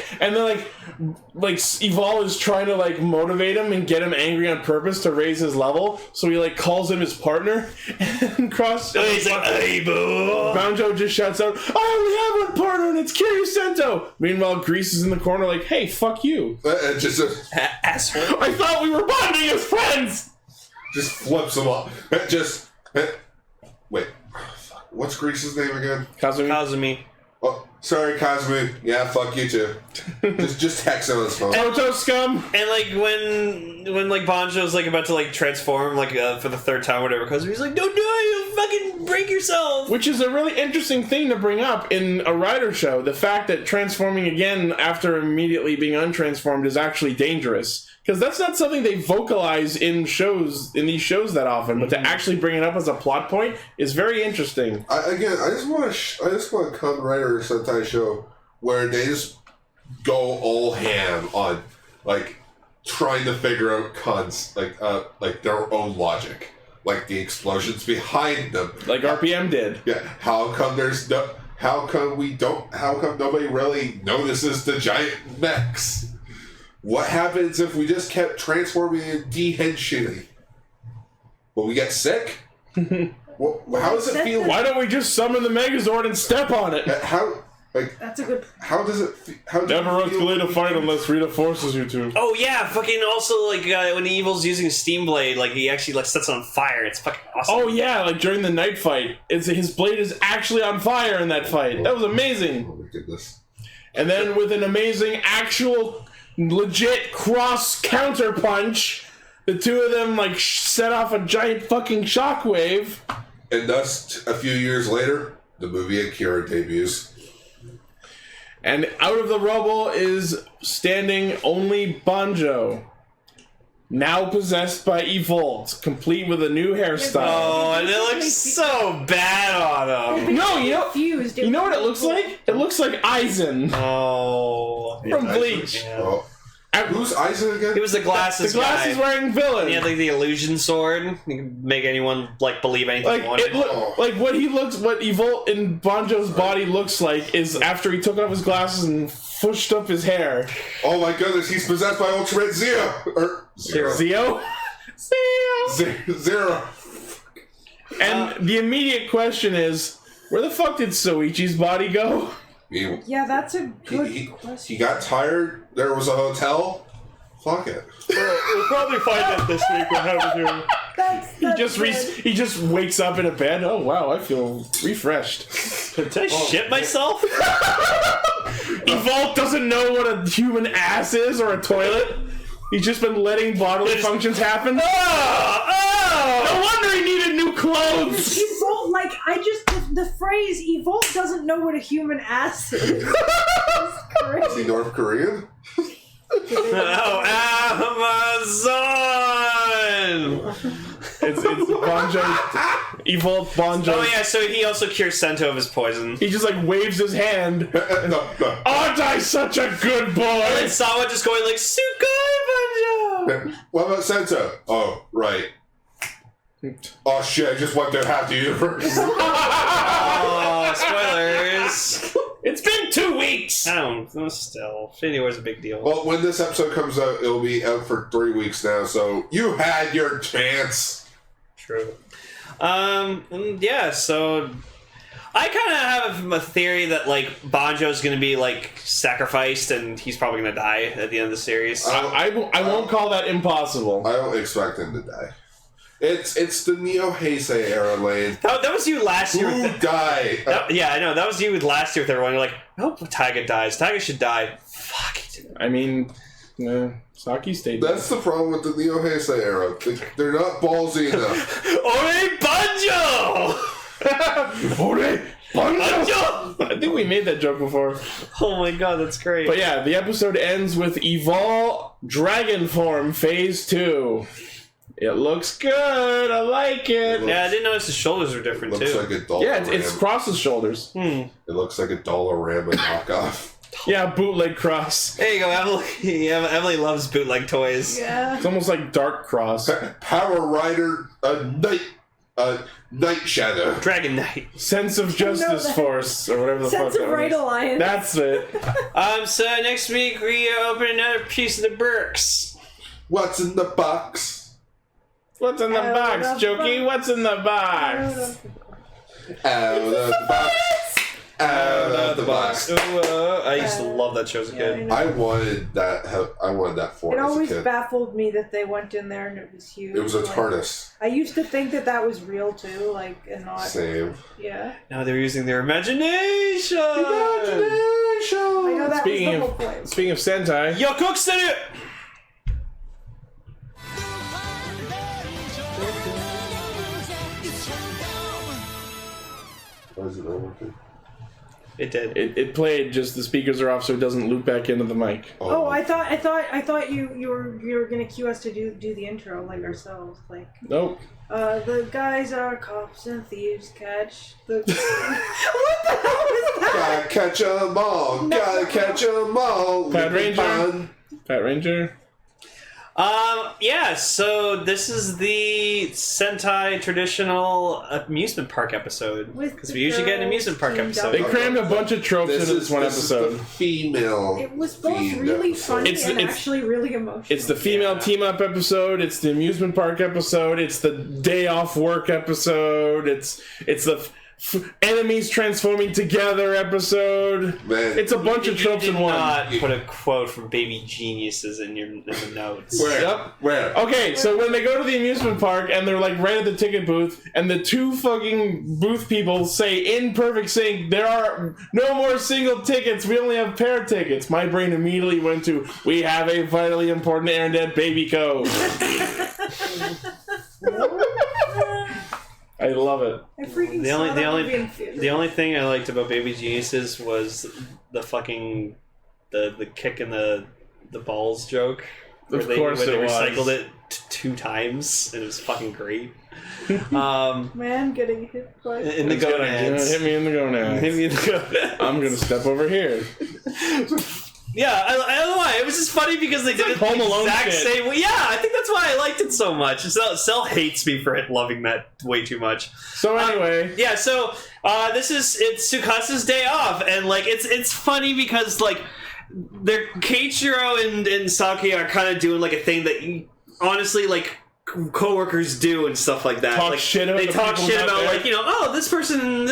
And then Evol is trying to motivate him and get him angry on purpose to raise his level, so he calls him his partner and He's like, "Hey, boo!" Banjo just shouts out, "I only have one partner and it's Kiryu Sento." Meanwhile, Grease is in the corner like, "Hey, fuck you! Asshole. I thought we were bonding as friends." Just flips him up. Wait, what's Grease's name again? Kazumi. Oh, sorry, Kazumi. Yeah, fuck you too. just text him on his phone. Toto scum. And when Banjo's about to transform for the third time or whatever, Kazumi's like, "Don't do it, you'll fucking break yourself." Which is a really interesting thing to bring up in a Rider show. The fact that transforming again after immediately being untransformed is actually dangerous. Because that's not something they vocalize in these shows that often, but to actually bring it up as a plot point is very interesting. I just want a Kamen Rider Sentai show where they just go all ham on trying to figure out their own logic, the explosions behind them, Like RPM did. Yeah, how come nobody really notices the giant mechs? What happens if we just kept transforming and de-henshing? Will we get sick? How does it feel? Why don't we just summon the Megazord and step on it? That's a good. How does it? Never escalate a fight unless Rita forces you to. Oh yeah, fucking also when Evil's using Steam Blade, he actually sets it on fire. It's fucking awesome. Oh yeah, during the night fight, his blade is actually on fire in that fight. That was amazing. Oh my goodness! And then with an amazing actual legit cross counter punch, the two of them set off a giant fucking shockwave. And thus, a few years later, the movie Akira debuts. And out of the rubble is standing only Banjo, now possessed by Evolt, complete with a new hairstyle. Oh, and it looks so bad on him. No, Confused. you know what it looks like? It looks like Aizen Oh. from Bleach. Yeah. Oh. Who's Aizen again? He was the glasses The glasses guy. wearing villain. He had the illusion sword. You can make anyone believe anything you wanted. What Evolt in Banjo's body looks like is after he took off his glasses and fushed up his hair. Oh my goodness, he's possessed by Ultimate Zeo! Or Zero. Zeo? See ya. Zero. And the immediate question is, where the fuck did Soichi's body go? Yeah, that's a good He question. got tired. There was a hotel. Fuck it. We'll probably find that this week. What happened to him? That's He just wakes up in a bed. Oh wow, I feel refreshed. Did I shit myself? Evolt doesn't know what a human ass is or a toilet. He's just been letting bodily functions happen. No wonder he needed new clothes. Evolt, like, the phrase Evolt doesn't know what a human ass is. Is he North Korean? Oh, Amazon! It's Banjo. Evolt Banjo. Oh yeah, so he also cures Sento of his poison. He just like waves his hand. No. Aren't I such a good boy? And Sawa just going like, Sugoi Banjo! What about Sento? Oh, right. Oh shit, I just wiped out half the universe. Oh, spoilers! It's been 2 weeks. I don't know, still. Infinity War's a big deal. Well, when this episode comes out, it'll be out for 3 weeks now, so you had your chance. True. Yeah, so I kind of have a theory that like Banjo's going to be like sacrificed and he's probably going to die at the end of the series. I won't call that impossible. I don't expect him to die. It's the Neo Heisei era, Lane. That was you last year. Who died? Yeah, I know. That was you last year with everyone. You're like, I hope Taiga dies. Taiga should die. Fuck it. I mean, Saki stayed. That's the problem with the Neo Heisei era. They're not ballsy enough. Ore Banjo! Ore Banjo! I think we made that joke before. Oh my god, that's great. But yeah, the episode ends with Evolve Dragon Form Phase 2. It looks good. I like it. Yeah, I didn't notice his shoulders were It different looks too. like a Dollarama. Yeah, it's across his shoulders. It looks like a Dollarama knockoff. Yeah, bootleg cross. There you go, Emily. Yeah, Emily loves bootleg toys. Yeah. It's almost like Dark Cross. Power Rider, Night Shadow. Dragon Knight. Sense of Justice Force, or whatever the fuck Sense of that Right is. Alliance. That's it. So next week we open another piece of the Burks. What's in the box? What's in the box, Jokey? What's in the box? Out of the box. Out of the box. I used to love that show as a kid. I wanted that. I wanted that for It as a always kid. baffled me that they went in there and it was huge. It was a like, TARDIS. I used to think that was real too, like, and not. Same. Yeah. Now they're using their imagination. I know that Speaking was the whole point. Speaking of Sentai, Yo, Cook said it. Why is it not working? It did. it played, just the speakers are off so it doesn't loop back into the mic. Oh, I thought you were gonna cue us to do the intro like ourselves, like. Nope. The guys are cops and thieves catch the. What the hell is that? Gotta catch 'em all. Gotta catch 'em all. Patranger. Patranger. Yeah, so this is the Sentai traditional amusement park episode. With Because the we usually get an amusement park girls episode. They crammed a bunch of tropes into this one episode. Is the female. It was both themed really episode. funny It's- and it's- actually really emotional. It's the female team up episode. It's the amusement park episode. It's the day off work episode. It's the enemies transforming together episode. Man. It's a bunch of tropes you in did one. not put a quote from Baby Geniuses in the notes. Where? Yep. Where? Okay, so when they go to the amusement park and they're like right at the ticket booth, and the two fucking booth people say in perfect sync, there are no more single tickets, we only have pair tickets. My brain immediately went to, we have a vitally important Aaron baby code. I love it. I freaking The saw only- that the only- movie in theater. The only thing I liked about Baby Geniuses was the fucking the kick in the balls joke. Where Of they, course where they it was. recycled it 2 times, and it was fucking great. Man getting hit by. In the It's gonna gonads. hit me in the gonads. Hit me in the gonads. I'm gonna step over here. Yeah, I don't know why. It was just funny because they did it Home the Alone exact shit. same way. Yeah, I think that's why I liked it so much. Cell hates me for loving that way too much. So anyway, Yeah, so it's Tsukasa's day off, and like it's funny because like they're Keiichiro and Saki are kind of doing like a thing that honestly like coworkers do and stuff like that. Talk like shit about they the talk people shit out about there. like, you know, oh, this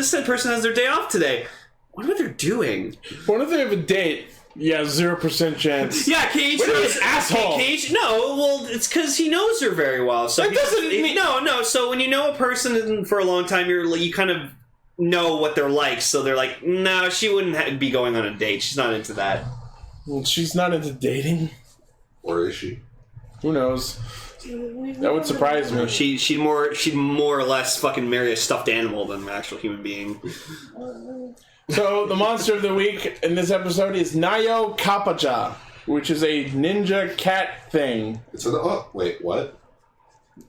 said person has their day off today. What are they doing? What if they have a date? Yeah, 0% chance. Yeah, Keiichi What is an asshole. No, well, it's because he knows her very well. So That doesn't mean... no. So when you know a person for a long time, you kind of know what they're like. So they're like, no, she wouldn't be going on a date. She's not into that. Well, she's not into dating. Or is she? Who knows? That would surprise me. She'd more or less fucking marry a stuffed animal than an actual human being. So, the monster of the week in this episode is Nayo Kappaja, which is a ninja cat thing. It's an wait, what?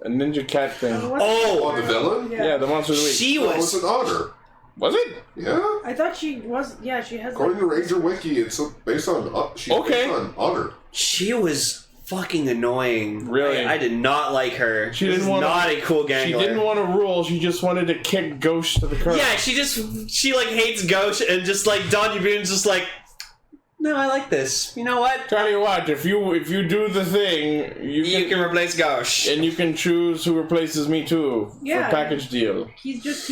A ninja cat thing. Oh, the villain? Yeah, the monster of the week. She Oh, it's was. an otter. Was it? Yeah. I thought she was. Yeah, she has. According to Ranger Wiki, it's based on she's Okay. based on otter. She was fucking annoying. Really? I did not like her. She was didn't want not a cool gangler. She didn't want to rule, she just wanted to kick Ghost to the curb. Yeah, she like hates Ghost and just like Donnie Boone's just like, no, I like this. You know what? Tell you what, if you do the thing, You can replace Ghost. and you can choose who replaces me too Yeah. for package deal. He's just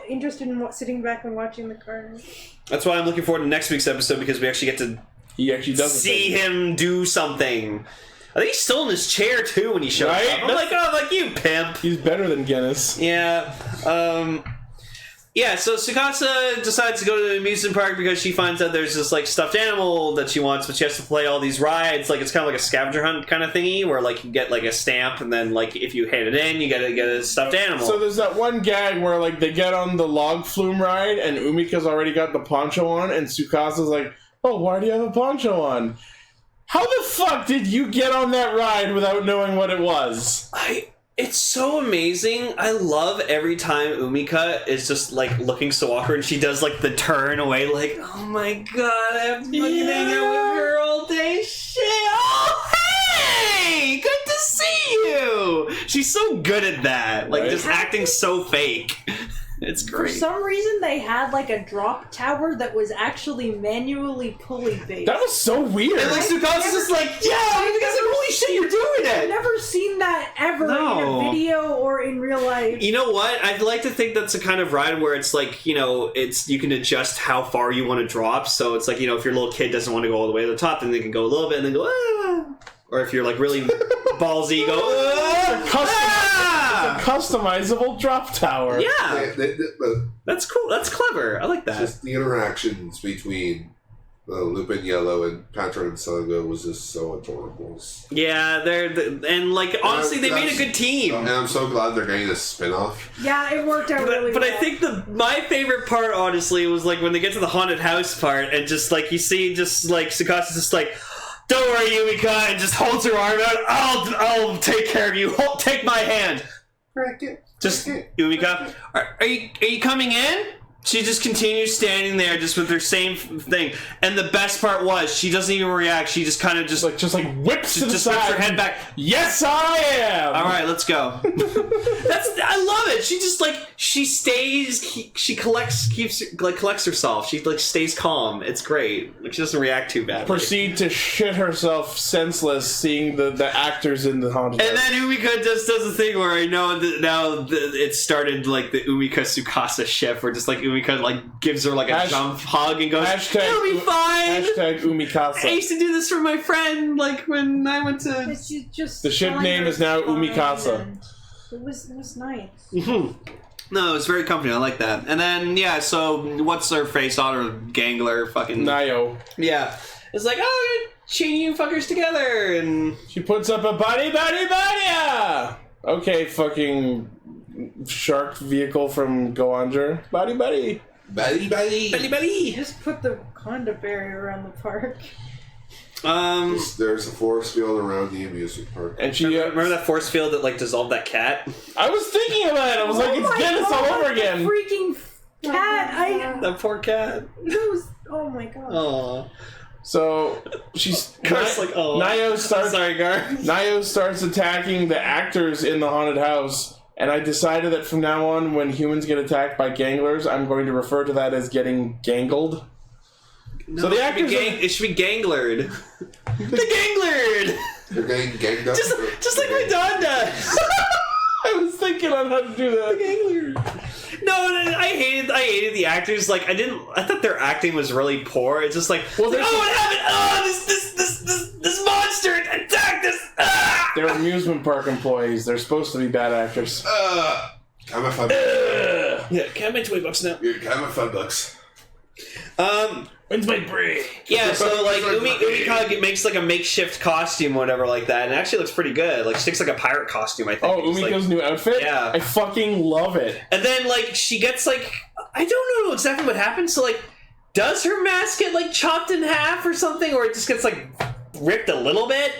interested in sitting back and watching the card. That's why I'm looking forward to next week's episode because we actually get to He actually does see him do something. I think he's still in his chair too when he shows Right? up. I'm like, oh, like you pimp. He's better than Guinness. Yeah. Yeah, so Tsukasa decides to go to the amusement park because she finds out there's this like stuffed animal that she wants, but she has to play all these rides. Like it's kind of like a scavenger hunt kind of thingy where like you get like a stamp and then like if you hand it in, you gotta get a stuffed animal. So there's that one gag where like they get on the log flume ride and Umika's already got the poncho on and Tsukasa's like, oh, why do you have a poncho on? How the fuck did you get on that ride without knowing what it was? It's so amazing. I love every time Umika is just like looking so awkward and she does like the turn away like, oh my god, I have to fucking hang out with her all day. Shit. Oh, hey! Good to see you! She's so good at that. Like Right? just acting so fake. It's For great. some reason, they had like a drop tower that was actually manually pulley based. That was so weird. And like Tsukasa's just like, yeah, because like, holy shit, you're doing I've it! never seen that ever No. in a video or in real life. You know what? I'd like to think that's a kind of ride where it's like, you know, it's you can adjust how far you want to drop. So it's like, you know, if your little kid doesn't want to go all the way to the top, then they can go a little bit and then go, ah. Or if you're like really ballsy, go, ah. Customizable drop tower. Yeah, But that's cool. That's clever. I like that. just the interactions between Lupin Yellow and Patranger and Saga was just so adorable. Yeah, and like honestly, they made a good team. And I'm so glad they're getting a spin-off. Yeah, it worked out really But well. I think my favorite part, honestly, was like when they get to the haunted house part, and just like you see, just like Tsukasa just like, don't worry, Umika, and just holds her arm out. I'll take care of you. Take my hand. Just Umika, are you coming in? She just continues standing there, just with her same thing. And the best part was she doesn't even react. She just kind of just whips to the just side. whips her head back. Yes, I am. All right, let's go. I love it. She just like she stays. She collects herself. She like stays calm. It's great. Like she doesn't react too badly. Proceed to shit herself senseless, seeing the actors in the haunted And house. then Umika just does a thing where I know that now it started like the Umika Tsukasa ship, where just like Umika like gives her like a jump hug and goes, "It'll be fine." Hashtag Umikasa. I used to do this for my friend, like when I went to. She's just The ship name is now Umikasa. and It was nice. No, it was very comforting. I like that. And then yeah, so what's her face on her gangler fucking Nayo. Yeah, it's like, oh, I'm gonna chain you fuckers together, and She puts up a body. Okay, fucking shark vehicle from Goanger. Body. belly. Just put the conda barrier around the park. There's a force field around the amusement park. And she Remember that force field that like dissolved that cat? I was thinking of that. I was like, it's my Guinness all God, over again. the freaking cat! That poor cat. Oh my god. Aww. So she's Gar's like, oh. Nayo starts. Sorry, Gar. Nayo starts attacking the actors in the haunted house, and I decided that from now on, when humans get attacked by ganglers, I'm going to refer to that as getting gangled. No, So the it should actors be are- it should be ganglered. The ganglered. They're getting ganged up. Just like my dad does. thinking on how to do that. No, I hated the actors. Like, I thought their acting was really poor. It's just like, what happened? Oh, this monster attacked us. Ah! They're amusement park employees. They're supposed to be bad actors. Can I find Yeah, can I have my $20 now? Yeah, can I have $5? When's my break? Yeah, so like Umi kind of makes like a makeshift costume, or whatever, like that, and it actually looks pretty good. Like, she takes like a pirate costume, I think. Oh, Umiko's new outfit? Yeah. I fucking love it. And then like she gets like, I don't know exactly what happens. So like, does her mask get like chopped in half or something, or it just gets like ripped a little bit?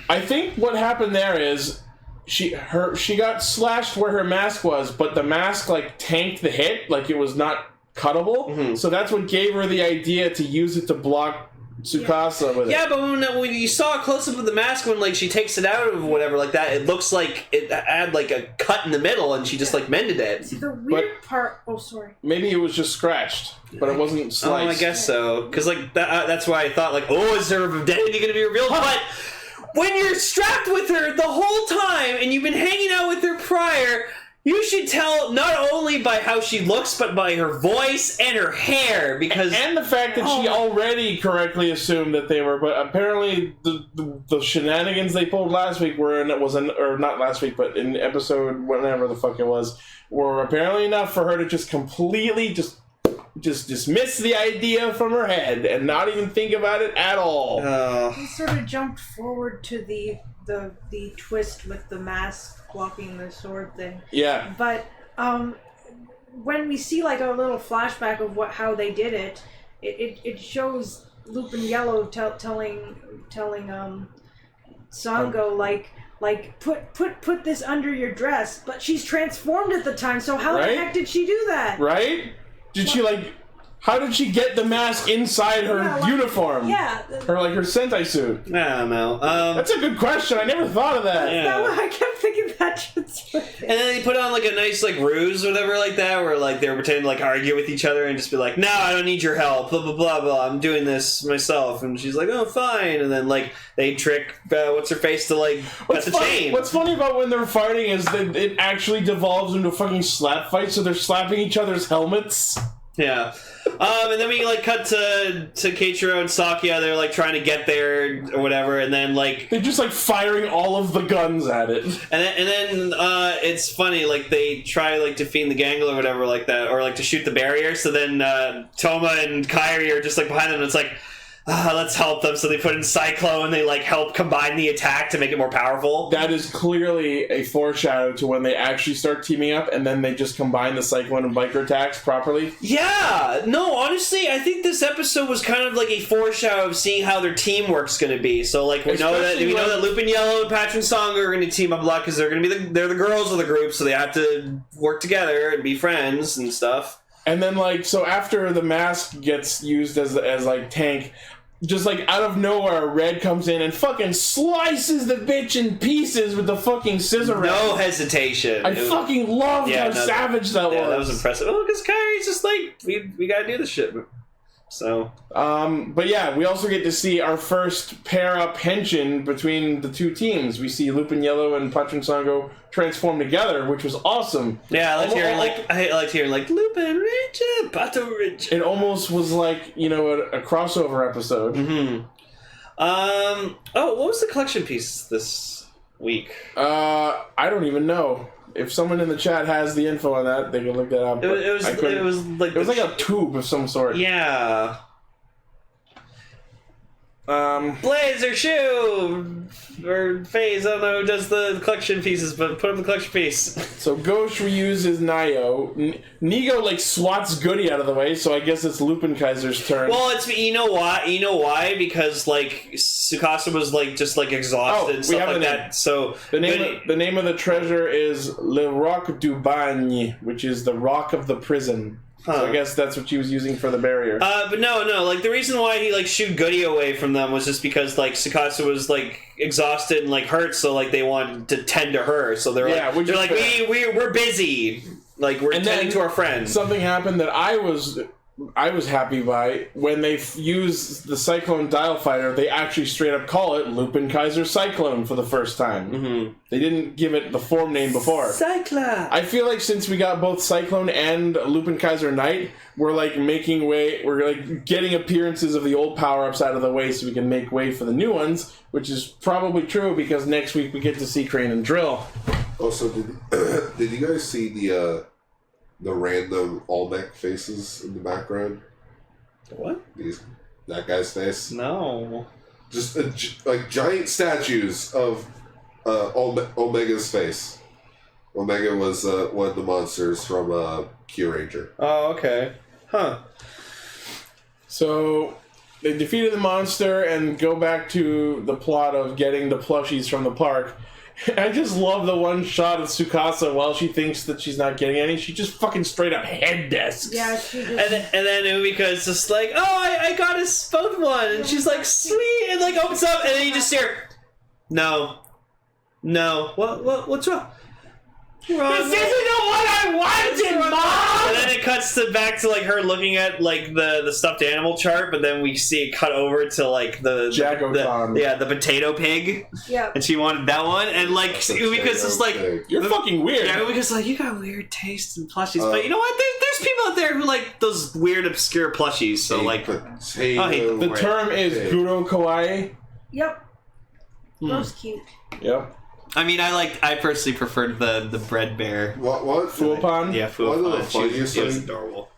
I think what happened there is she got slashed where her mask was, but the mask like tanked the hit, like it was not cuttable. Mm-hmm. So that's what gave her the idea to use it to block Tsukasa with it. Yeah, but when you saw a close-up of the mask, when like she takes it out of whatever like that, it looks like it had like a cut in the middle, and she just like mended it. See, the weird part... Oh, sorry. Maybe it was just scratched, but it wasn't sliced. Oh, I guess so. Because like that's why I thought like, oh, is her identity going to be revealed? But when you're strapped with her the whole time, and you've been hanging out with her prior... You should tell not only by how she looks, but by her voice and her hair, because... And the fact that she already correctly assumed that they were... But apparently the shenanigans they pulled last week or not last week, but in episode whenever the fuck it was, were apparently enough for her to just completely just dismiss the idea from her head and not even think about it at all. He sort of jumped forward to the twist with the mask blocking the sword thing. Yeah. But when we see like a little flashback of how they did it, it shows Lupin Yellow telling Sango like put this under your dress, but she's transformed at the time, so how the heck did she do that? Right? Did she like... How did she get the mask inside her uniform? Yeah. Her Sentai suit? I don't know. That's a good question. I never thought of that. Yeah. I kept thinking that just... And then they put on like a nice like ruse or whatever like that, where like they were pretending to like argue with each other and just be like, no, I don't need your help, blah, blah, blah, blah, I'm doing this myself. And she's like, oh, fine. And then like they trick, what's-her-face to like cut the chain. What's funny about when they're fighting is that it actually devolves into a fucking slap fight, so they're slapping each other's helmets. Yeah. And then we like cut to Keiichiro and Sakuya. They're like trying to get there or whatever, and then like they're just like firing all of the guns at it. And then it's funny, like they try like defeating the gangle or whatever like that, or like to shoot the barrier. So then Toma and Kairi are just like behind them. And it's like, let's help them. So they put in Cyclone. They like help combine the attack to make it more powerful. That is clearly a foreshadow to when they actually start teaming up, and then they just combine the Cyclone and Biker attacks properly. Yeah, no, honestly, I think this episode was kind of like a foreshadow of seeing how their teamwork's going to be. So like we know that Lupin Yellow and Patranger Song are going to team up a lot because they're going to be they're the girls of the group, so they have to work together and be friends and stuff. And then like so after the mask gets used as like tank. Just like out of nowhere, Red comes in and fucking slices the bitch in pieces with the fucking scissor. No hesitation. I fucking loved how savage that was. Yeah, that was impressive. Oh, because Kairi's just like, we gotta do this shit. So. But yeah, we also get to see our first pair-up henshin between the two teams. We see Lupin Yellow and Patranger Sango transform together, which was awesome. Yeah, I liked hearing Lupinranger, Patranger. It almost was like, a crossover episode. Mm-hmm. Oh, what was the collection piece this week? I don't even know. If someone in the chat has the info on that, they can look that up. It was like a tube of some sort. Yeah. Blazer Shoe or Phase, I don't know who does the collection pieces, but put up the collection piece. So Ghost reuses Nayo. Nigo like swats Goody out of the way, so I guess it's Lupin Kaiser's turn. Well, it's you know why? Because like Tsukasa was like just like exhausted and stuff like that. So the name of the treasure is Le Roc du Bagne, which is the rock of the prison. So I guess that's what she was using for the barrier. But no, like the reason why he like shooed Goody away from them was just because like Tsukasa was like exhausted and like hurt, so like they wanted to tend to her. So they're like we're busy, like we're tending to our friends. Something happened that I was I was happy by, when they use the Cyclone Dial Fighter, they actually straight up call it Lupin Kaiser Cyclone for the first time. Mm-hmm. They didn't give it the form name before. Cyclone! I feel like since we got both Cyclone and Lupin Kaiser Knight, we're like making way, we're like getting appearances of the old power-ups out of the way so we can make way for the new ones, which is probably true because next week we get to see Crane and Drill. Also, did you guys see the random Olmec faces in the background? What? That guy's face? No. Just like giant statues of Omega's face. Omega was one of the monsters from Kyuranger. Oh, okay. Huh. So they defeated the monster and go back to the plot of getting the plushies from the park. I just love the one shot of Tsukasa while she thinks that she's not getting any. She just fucking straight up head desks. Yeah, she just... And then Umika is just like, oh, I got us both one. And she's like, sweet. And like opens up and then you just hear, no. What's wrong? This isn't the one I wanted, Mom! And then it cuts back to like her looking at like the stuffed animal chart, but then we see it cut over to like the potato pig. Yeah. And she wanted that one, and like Umika's just like, you're fucking weird. Yeah, Umika's like, you got weird taste in plushies, but you know what? There's people out there who like those weird obscure plushies. So like, the term is Guro Kawaii. Yep. Most cute. Yep. I mean, I personally preferred the bread bear. What? Fuopan? Yeah, Fuopan. One of the funniest She was things. adorable.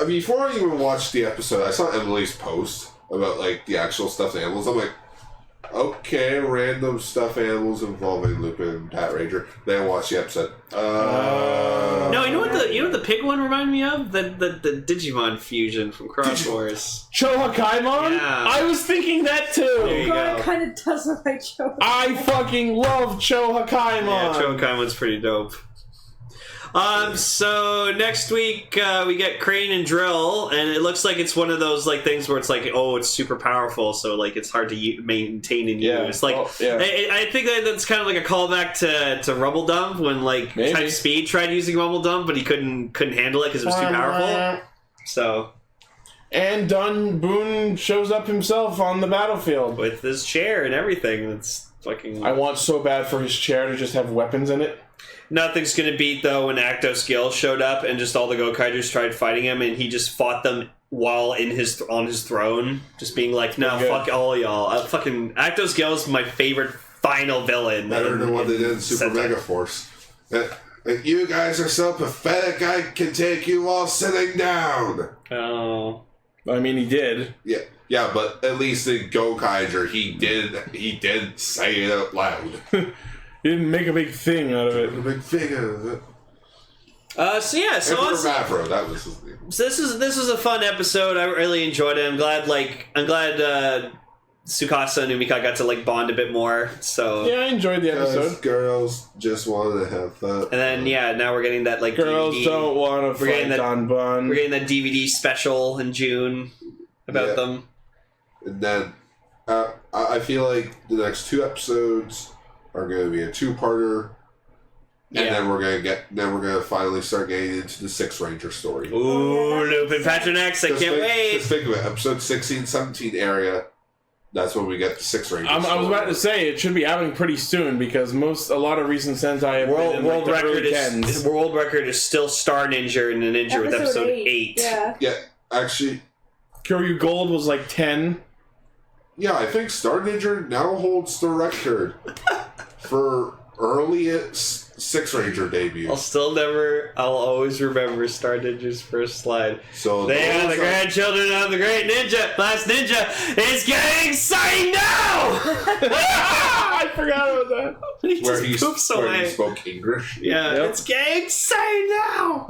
Before I even watched the episode, I saw Emily's post about like the actual stuffed animals. I'm like, okay, random stuffed animals involving Lupin and Patranger. Then I watched the episode. No, you know what the pig one reminded me of? The Digimon fusion from Cross Wars. Chohakaimon? Yeah. I was thinking that too. There you God, go. it kind of does look like Joe. I fucking love Chohakaimon. Yeah, Chohakaimon's pretty dope. So next week we get Crane and Drill, and it looks like it's one of those like things where it's like, oh, it's super powerful, so like it's hard to maintain and use. Like, I think that's kind of like a callback to Rumble Dump when like Type Speed tried using Rumble Dump, but he couldn't handle it because it was too powerful. So. And Dun Boon shows up himself on the battlefield with his chair and everything. That's fucking. I want so bad for his chair to just have weapons in it. Nothing's gonna beat though when Actos Gil showed up and just all the Gokaiders tried fighting him and he just fought them while on his throne, just being like, "No, fuck all y'all." Fucking Actos Gil is my favorite final villain. Better than what they did in Super Mega Force. And you guys are so pathetic. I can take you while sitting down. Oh, I mean, he did. Yeah, but at least in Gokaiger, he did say it out loud. He didn't make a big thing out of it. A big thing out of it. So Mavro, that was his name. So this was a fun episode. I really enjoyed it. I'm glad Tsukasa and Umika got to like bond a bit more. So yeah, I enjoyed the episode. Girls just want to have fun. And then now we're getting that like girls DVD. Don't want to fight on Bun. We're getting that DVD special in June about them. And then I feel like the next two episodes are going to be a two-parter, and then we're gonna finally start getting into the Six Ranger story. Ooh, Lupin Patranger! I can't wait. Just think of it, episode 16, 17 area. That's when we get the Six Ranger. I was about to say it should be happening pretty soon because a lot of recent Sentai have been in world like record is world record is still Star Ninja and the Ninja with episode 8. Yeah, actually, Kyoryu Gold was like 10. Yeah, I think Star Ninja now holds the record for earliest Six Ranger debut. I'll always remember Star Ninja's first slide. So they are the grandchildren of the great ninja. Last ninja is getting signed now! I forgot about that. He spoke English. Yeah, it's getting signed now!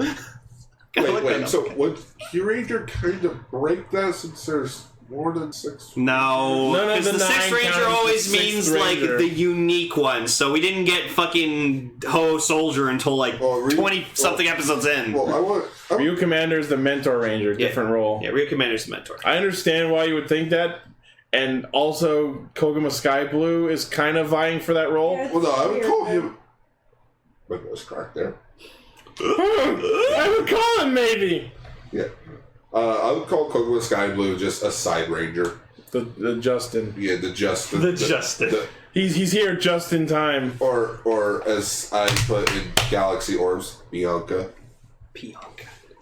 Wait, so would Kyuranger kind of break that since there's more than 6? No, because the Sixth Ranger always means like Ranger. the unique one. So we didn't get fucking Ho Soldier until like 20-something episodes in. Ryu Commander is the Mentor Ranger, different role. Yeah, Ryu Commander's the Mentor. I understand why you would think that, and also Koguma Sky Blue is kind of vying for that role. Yeah, well, no, I would call him. But that's correct there. I would call him maybe. Yeah. I would call Kokomo Sky Blue just a side ranger. The Justin. Yeah, the Justin. He's here just in time. Or as I put in Galaxy Orbs, Bianca.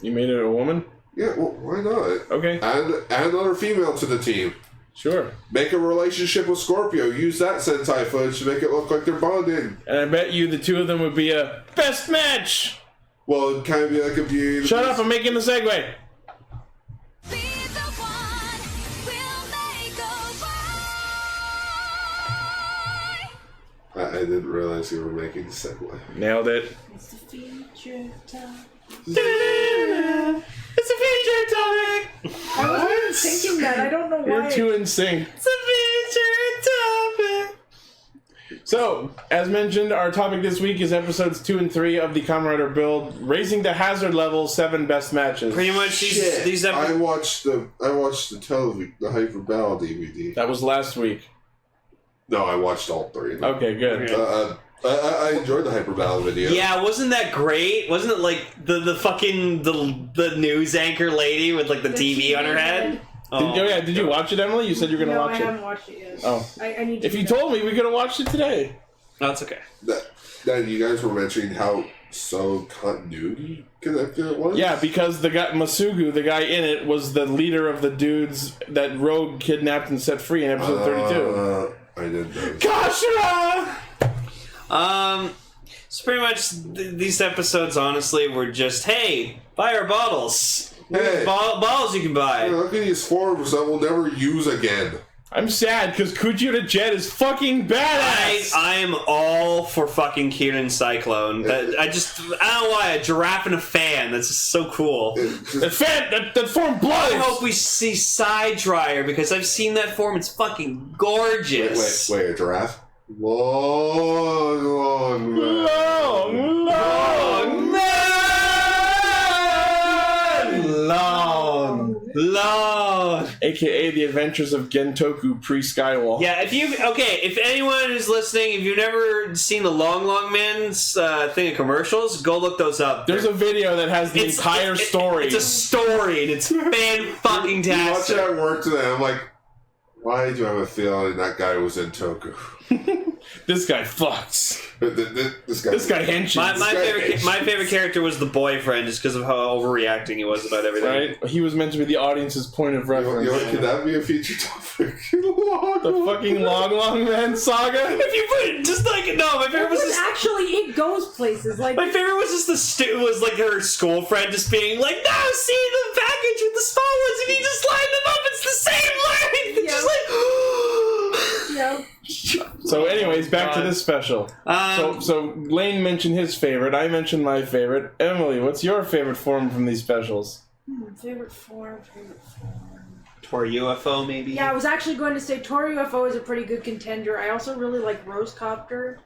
You made it a woman? Yeah, well, why not? Okay. And another female to the team. Sure. Make a relationship with Scorpio. Use that Sentai footage to make it look like they're bonding. And I bet you the two of them would be a best match. Well, it'd kind of be like a Beauty. Shut up! I'm making the segue. I didn't realize you were making the segue. Nailed it. It's the feature time. It's a feature topic. I was thinking that. I don't know why. You're two in sync. It's a feature topic. So, as mentioned, our topic this week is episodes 2 and 3 of the Kamen Rider Build, raising to hazard level 7 best matches. Pretty much these I episodes. watched the Hyper Battle DVD. That was last week. No, I watched all 3 of them. Okay, good. I enjoyed the Hyper Battle video. Yeah, wasn't that great? Wasn't it like the fucking the news anchor lady with like the TV on her head? Did you watch it, Emily? You said you were going to watch I it. haven't watched it yet. Oh. I need to. If you told me, we could have watched it today. No, it's okay. That you guys were mentioning how so continuity connected it was? Yeah, because the guy, Masugu, the guy in it, was the leader of the dudes that Rogue kidnapped and set free in episode 32. I didn't know. Kashira! So pretty much these episodes, honestly, were just, hey, buy our bottles. Hey. Bottles you can buy. Look at these forms that we'll never use again. I'm sad because Kuchira Jet is fucking badass. I am all for fucking Kieran Cyclone. I don't know why, a giraffe and a fan. That's just so cool. That form blows. I hope we see Side Dryer because I've seen that form. It's fucking gorgeous. Wait, a giraffe? Long Long. AKA the Adventures of Gentoku pre-Skywall. Yeah, if anyone who's listening, if you've never seen the Long Man's thing of commercials, go look those up. There's a video that has the entire story. It's a story, and it's fan-fucking-tastic. You watch it at work today, I'm like, why do I have a feeling that guy was in Toku? This guy fucks. This guy henches. My favorite character was the boyfriend, just because of how overreacting he was about everything. Right? He was meant to be the audience's point of reference. Could that be a feature topic? The fucking Long Man saga? If you put it, just like, no, my favorite was just... Actually, it goes places. Like, my favorite was just was like her school friend just being like, no, see the package with the small ones, if you just line them up, it's the same length! It's just like... yeah. So anyways, back to this special. So Lane mentioned his favorite, I mentioned my favorite. Emily, what's your favorite form from these specials? Favorite form. Tor UFO, maybe? Yeah, I was actually going to say Tor UFO is a pretty good contender. I also really like Rosecopter.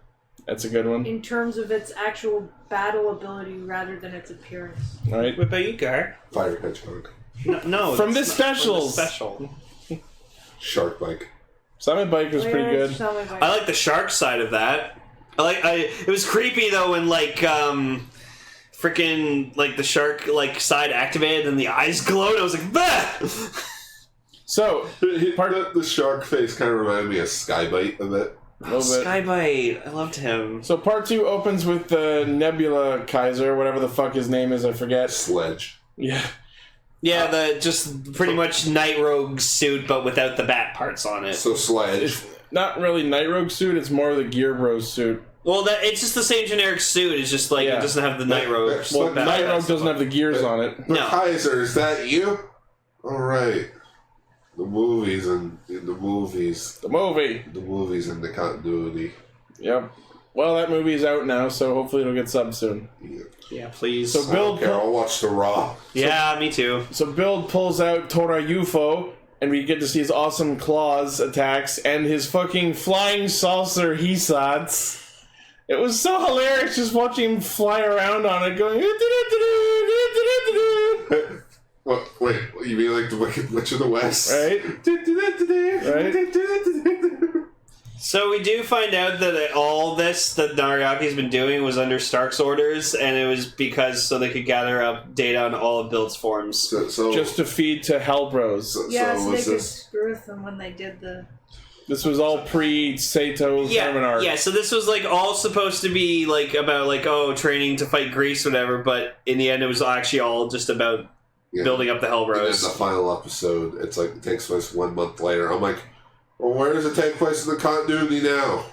That's a good one. In terms of its actual battle ability rather than its appearance. Alright. What about you, Gar? Fire Hedgehog. No, from this special. Shark Bike. Summit Bike was pretty good. I like the shark side of that. It was creepy though when freaking like the shark like side activated and the eyes glowed. I was like, bah! So the shark face kind of reminded me of Skybite a bit. Skybite, I loved him. So part 2 opens with the Nebula Kaiser, whatever the fuck his name is, I forget. Sledge. Yeah. Yeah, the just pretty much Night Rogue suit, but without the bat parts on it. So Sledge. It's not really Night Rogue suit, it's more of the Gear Bros suit. Well, it's just the same generic suit, it's just like, it doesn't have the Night Rogue. Well, Night Rogue doesn't have the gears on it. No. Kaiser, is that you? Alright. The movies and the movies. The movie. The movies and the continuity. Yep. Well, that movie is out now, so hopefully it'll get subbed soon. Yeah, please. So Build, I'll watch the Raw. Yeah, me too. So Build pulls out Tora UFO, and we get to see his awesome claws attacks and his fucking flying saucer Hisats. It was so hilarious just watching him fly around on it, going. Wait, you mean like the Wicked Witch of the West? Right? Right? So we do find out that all this that Nariaki's been doing was under Stark's orders, and it was because so they could gather up data on all of Build's forms. So Just to feed to Hellbros. So they could screw with them when they did the... This was all pre-Sato's Tournament arc. Yeah, so this was, like, all supposed to be, like, about, like, training to fight Grease, whatever, but in the end it was actually all just about building up the Hellbros. And then the final episode, it's like, it takes place 1 month later. I'm like, well, where does it take place in the continuity now?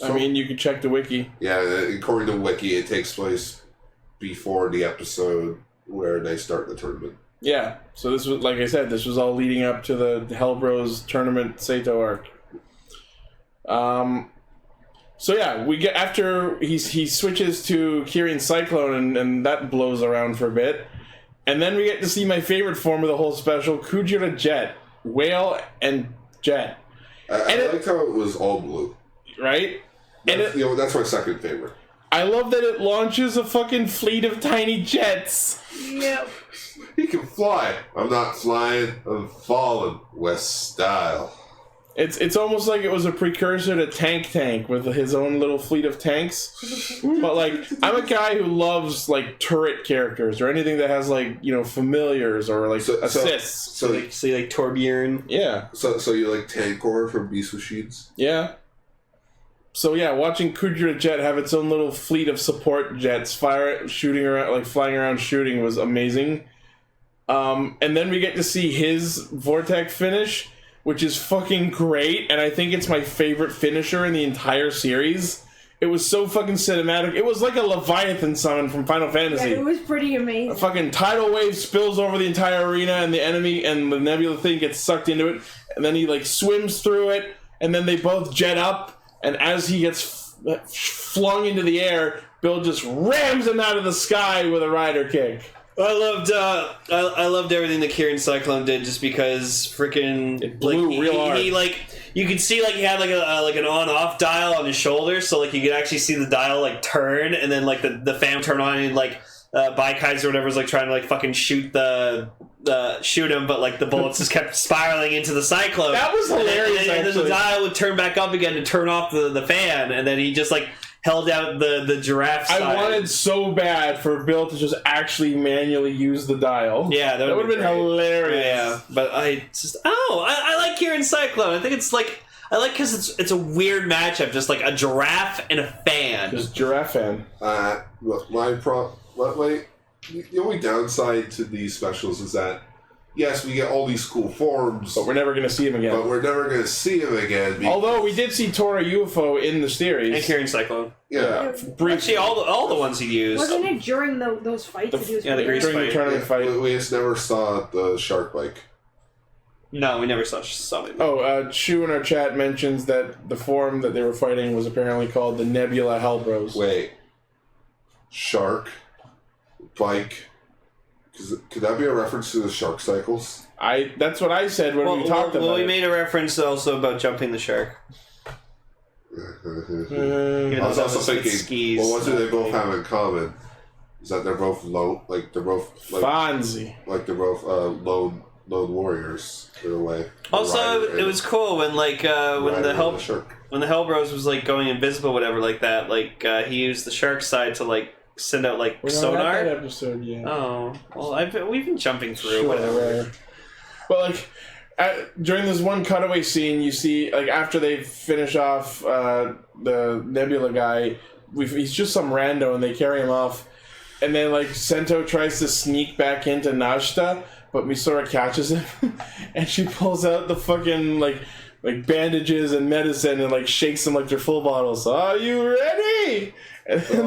I mean, you can check the wiki. Yeah, according to Wiki, it takes place before the episode where they start the tournament. Yeah, so this was, like I said, this was all leading up to the Hellbros Tournament Sato arc. So yeah, we get after he switches to Kirin Cyclone and that blows around for a bit, and then we get to see my favorite form of the whole special, Kujira Jet, Whale and Jet. I liked how it was all blue. Right? That's my second favorite. I love that it launches a fucking fleet of tiny jets. Yep. He can fly. I'm not flying. I'm falling. West style. It's almost like it was a precursor to Tank with his own little fleet of tanks. But, like, I'm a guy who loves, like, turret characters or anything that has, like, you know, familiars or, like, assists. So like Torbjorn. Yeah. So you like Tankor from Beast Machines? Yeah. So, yeah, watching Kujira Jet have its own little fleet of support jets shooting around, like, flying around shooting was amazing. And then we get to see his Vortex finish, which is fucking great, and I think it's my favorite finisher in the entire series. It was so fucking cinematic. It was like a Leviathan summon from Final Fantasy. Yeah, it was pretty amazing. A fucking tidal wave spills over the entire arena, and the enemy and the Nebula thing gets sucked into it, and then he, like, swims through it, and then they both jet up, and as he gets flung into the air, Bill just rams him out of the sky with a rider kick. I loved everything that Kirin Cyclone did just because freaking it blew real hard. He like you could see like he had like an on-off dial on his shoulder, so like you could actually see the dial like turn, and then like the fan turn on, and like Baikai's or whatever was like trying to like fucking shoot him, but like the bullets just kept spiraling into the Cyclone. That was hilarious. And then the dial would turn back up again to turn off the fan, and then he just like held out the giraffe side. I wanted so bad for Bill to just actually manually use the dial. Yeah, that would have been hilarious. Yeah, but I like Kirin Cyclone. I think it's like because it's a weird matchup, just like a giraffe and a fan. Just giraffe fan. The only downside to these specials is that yes, we get all these cool forms, but we're never going to see him again. Although we did see Tora UFO in the series. And Kirin Cyclone. Yeah. Actually, all the ones he used. Wasn't it during those fights that he was the Grease during the tournament fight? We just never saw the shark bike. No, we never saw it. Oh, Shu in our chat mentions that the form that they were fighting was apparently called the Nebula Hellbros. Wait. Shark bike. Could that be a reference to the shark cycles? That's what I said when we talked about it. Well, we made a reference also about jumping the shark. I was also thinking, well, what do they both have in common? Is that they're both Fonzie. Like they're both lone warriors in a way. Also, it was cool when when the Hellbros was like going invisible, whatever, like that. Like he used the shark side to like send out like sonar. That episode, yeah. Oh well, we've been jumping through sure, whatever. But like during this one cutaway scene, you see like after they finish off the Nebula guy, he's just some rando, and they carry him off, and then like Sento tries to sneak back into Nashta, but Misora catches him, and she pulls out the fucking like bandages and medicine and like shakes them like they're full bottles. Are you ready? And then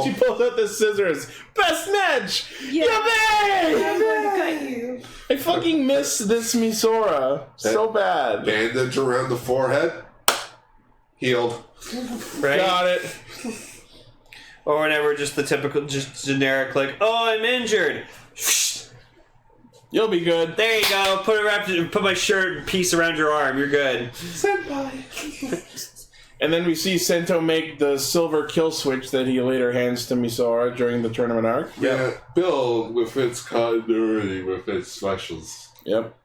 she pulls out the scissors. Best match! Yeah. I'm going to cut you. I fucking miss this Misora so bad. Bandage around the forehead. Healed. Right? Got it. Or whatever, just the typical, just generic like, oh, I'm injured. You'll be good. There you go. Put my shirt piece around your arm. You're good. Senpai. And then we see Sento make the silver kill switch that he later hands to Misora during the tournament arc. Yeah, Build with its continuity, with its specials. Yep.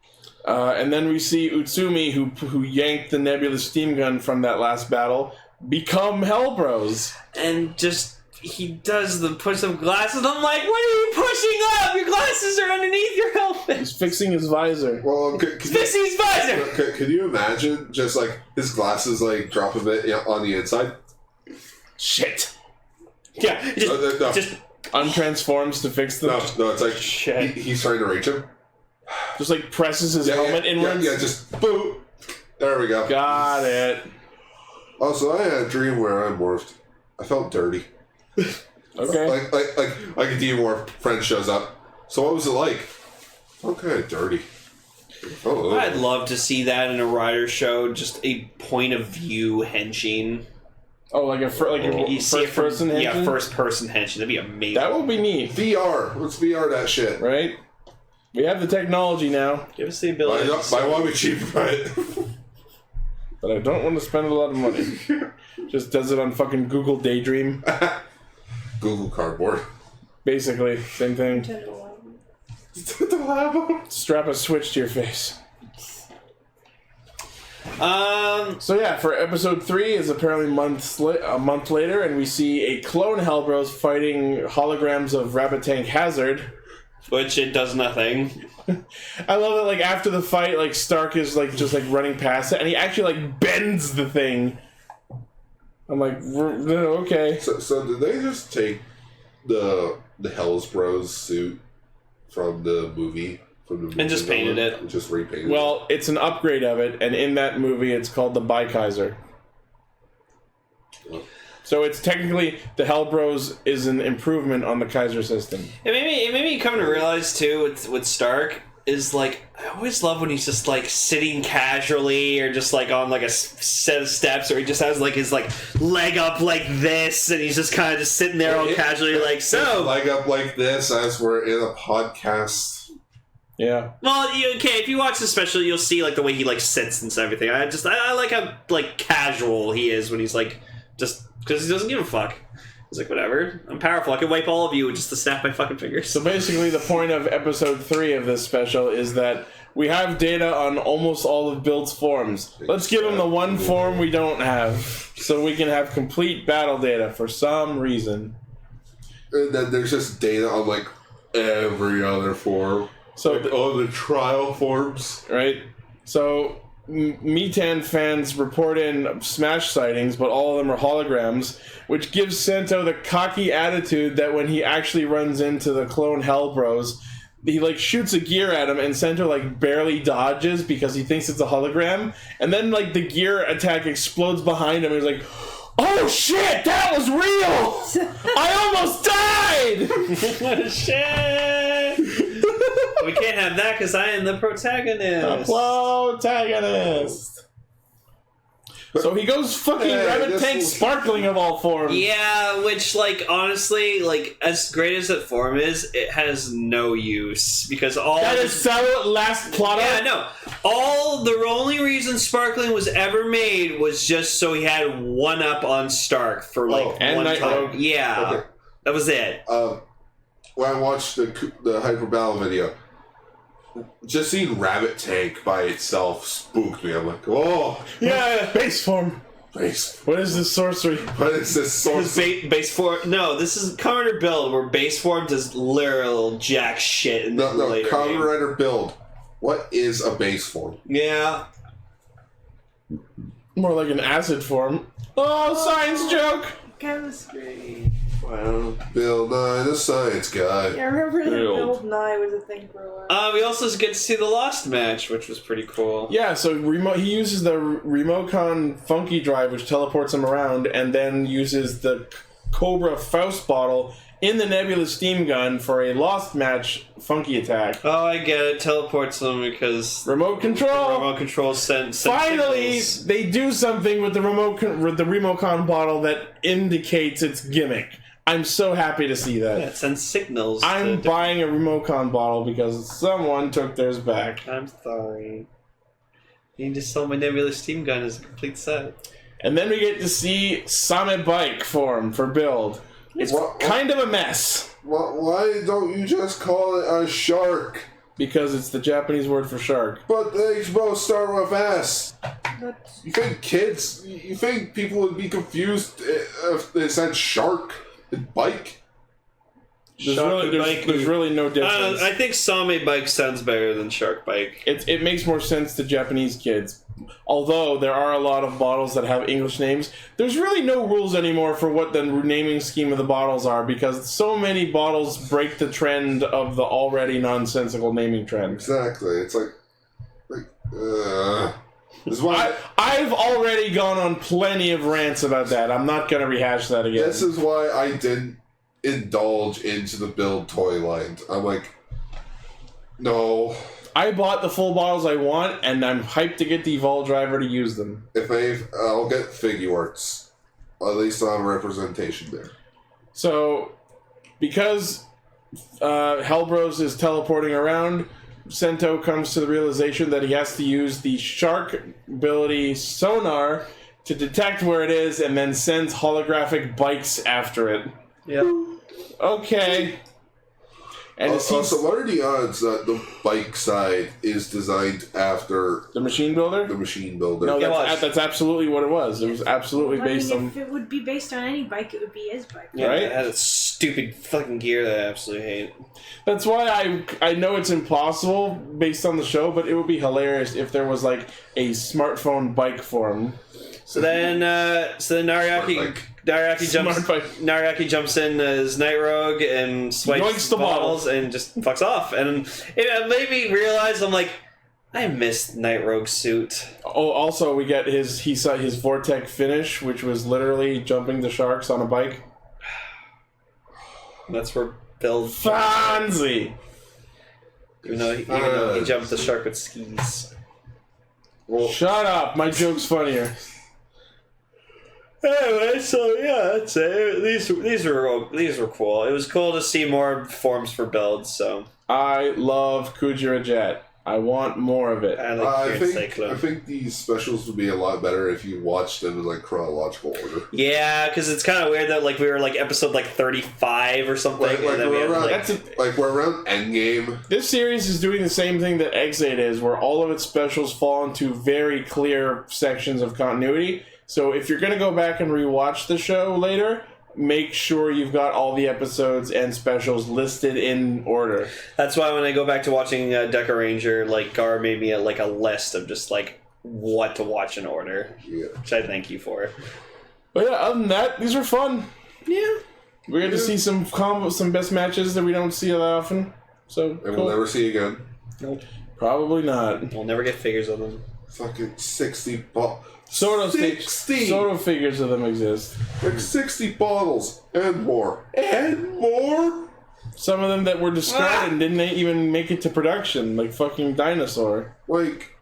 And then we see Utsumi, who yanked the Nebula steam gun from that last battle, become Hellbros. And just, he does the push of glasses. I'm like, what are you pushing up? Your glasses are underneath your helmet. He's fixing his visor. Well, Fixing his visor! Could you imagine just like his glasses like drop a bit on the inside? Shit. Yeah, No. just Untransforms to fix them. No, it's like Shit. he's trying to reach him. Just like presses his helmet inwards. Yeah, just boom. There we go. Got it. Also, I had a dream where I morphed. I felt dirty. Okay. Like a demorph friend shows up. So what was it like? I felt kind of dirty. I'd love to see that in a Rider show. Just a point of view henshin. Oh, like a You see it first from- person henshin? Yeah, first person henshin. That'd be amazing. That would be neat, VR. Let's VR that shit. right? We have the technology now, Give us the ability. Might want to be cheap, right? but I don't want to spend a lot of money. Just does it on fucking Google Daydream. Google Cardboard. Basically, same thing. Strap a Switch to your face. So yeah, for episode 3 is apparently a month later, and we see a clone Hellbros fighting holograms of Rabbit Tank Hazard. Which it does nothing. I love that, like, after the fight, like, Stark is, like, just, like, running past it, and he actually, like, bends the thing. I'm like, no, okay. So did they just take the Hells Bros suit from the movie? And just painted it. And just repainted Well, it's an upgrade of it, and in that movie, it's called the Kaiser. Oh. So it's technically, the Hellbros is an improvement on the Kaiser system. It made me come to realize, too, with Stark, is, like, I always love when he's just, like, sitting casually, or just, like, on, like, a set of steps, or he just has, like, his, like, leg up like this, and he's just kind of just sitting there all casually, like, so... Leg up like this as we're in a podcast. Yeah. Well, okay, if you watch the special, you'll see, like, the way he, like, sits and everything. I like how, like, casual he is when he's, like, just... Because he doesn't give a fuck. He's like, whatever. I'm powerful. I can wipe all of you with just to snap my fucking fingers. So basically, the point of episode 3 of this special is that we have data on almost all of Build's forms. Let's give him the one form we don't have, so we can have complete battle data for some reason. And then there's just data on, like, every other form. So like, all the trial forms. right? So Mitan fans report in Smash sightings, but all of them are holograms, which gives Sento the cocky attitude that when he actually runs into the clone Hellbros, he, like, shoots a gear at him, and Sento, like, barely dodges because he thinks it's a hologram, and then, like, the gear attack explodes behind him, and he's like, oh shit, that was real! I almost died! Shit! We can't have that because I am the protagonist. Protagonist. So he goes fucking Rabbit Tank Sparkling of all forms. Yeah, which, like, honestly, like, as great as that form is, it has no use because all That is so last plot. Yeah, no. The only reason Sparkling was ever made was just so he had one up on Stark for, like, and one Night time. Rogue. Yeah, Okay. that was it. When I watched the Hyper Battle video, just seeing Rabbit Tank by itself spooked me. I'm like, oh, Yeah, base form. base. What is this sorcery? What is this source? Base form. No, this is Kamen Rider Build, where base form does literal jack shit in the No, later Kamen game. Rider Build. What is a base form? Yeah. More like an acid form. Oh, science joke! Chemistry. Wow. Bill Nye, the science guy. Yeah, I remember the Build. Build Nye was a thing for a while. We also get to see the Lost match, which was pretty cool. Yeah, so he uses the Remocon Funky Drive, which teleports him around, and then uses the Cobra Faust bottle in the Nebula Steam Gun for a Lost Match Funky attack. Oh, I get it. Teleports them because Remote control! remote control sent Finally, signals. they do something with the Remocon bottle that indicates its gimmick. I'm so happy to see that. Yeah, it sends signals. I'm to buying a Remocon bottle because someone took theirs back. I'm sorry. You need to sell my Nebula Steam Gun as a complete set. And then we get to see Same Bike form for Build. It's What? kind of a mess. Why don't you just call it a shark? Because it's the Japanese word for shark. But they both start with S. That's... You think people would be confused if they said shark and bike? There's really no difference. I think Same Bike sounds better than Shark Bike. It makes more sense to Japanese kids. Although there are a lot of bottles that have English names, there's really no rules anymore for what the naming scheme of the bottles are because so many bottles break the trend of the already nonsensical naming trend. Exactly. It's like this is why I've already gone on plenty of rants about that. I'm not going to rehash that again. This is why I didn't indulge into the Build toy line. I'm like, no. I bought the full bottles I want, and I'm hyped to get the Evolt driver to use them. I'll get figure arts. At least I'll have representation there. So, because Hellbros is teleporting around, Sento comes to the realization that he has to use the shark ability sonar to detect where it is, and then sends holographic bikes after it. Yep. Okay. And also, what are the odds that the bike side is designed after the machine builder? The machine builder. No, that's absolutely what it was. It was absolutely based on... If it would be based on any bike, it would be his bike. Yeah, right? It has a stupid fucking gear that I absolutely hate. That's why I know it's impossible based on the show, but it would be hilarious if there was like a smartphone bike form. So then Nariaki jumps in as Night Rogue and swipes the bottles and just fucks off. And it made me realize, I'm like, I missed Night Rogue's suit. Oh, also we get his Vortex finish, which was literally jumping the sharks on a bike. That's where Build fancy. Even though he jumped the shark with skis. Well, shut up! My joke's funnier. Anyway, so yeah, that's it. These were cool. It was cool to see more forms for builds. So I love Kujira Jet. I want more of it. I think these specials would be a lot better if you watched them in like chronological order. Yeah, because it's kind of weird that like we were like episode like 35 or something. We're around Endgame. This series is doing the same thing that X8 is, where all of its specials fall into very clear sections of continuity. So if you're going to go back and rewatch the show later, make sure you've got all the episodes and specials listed in order. That's why when I go back to watching Ranger, like Gar made me a list of just like what to watch in order, which I thank you for. But yeah, other than that, these were fun. Yeah, we get to see some best matches that we don't see that often. So and we'll never see again. Nope, probably not. We'll never get figures of them. Fucking 60 Soto figures of them exist. Like 60 bottles and more. And more? Some of them that were discarded and didn't even make it to production, like fucking Dinosaur. Like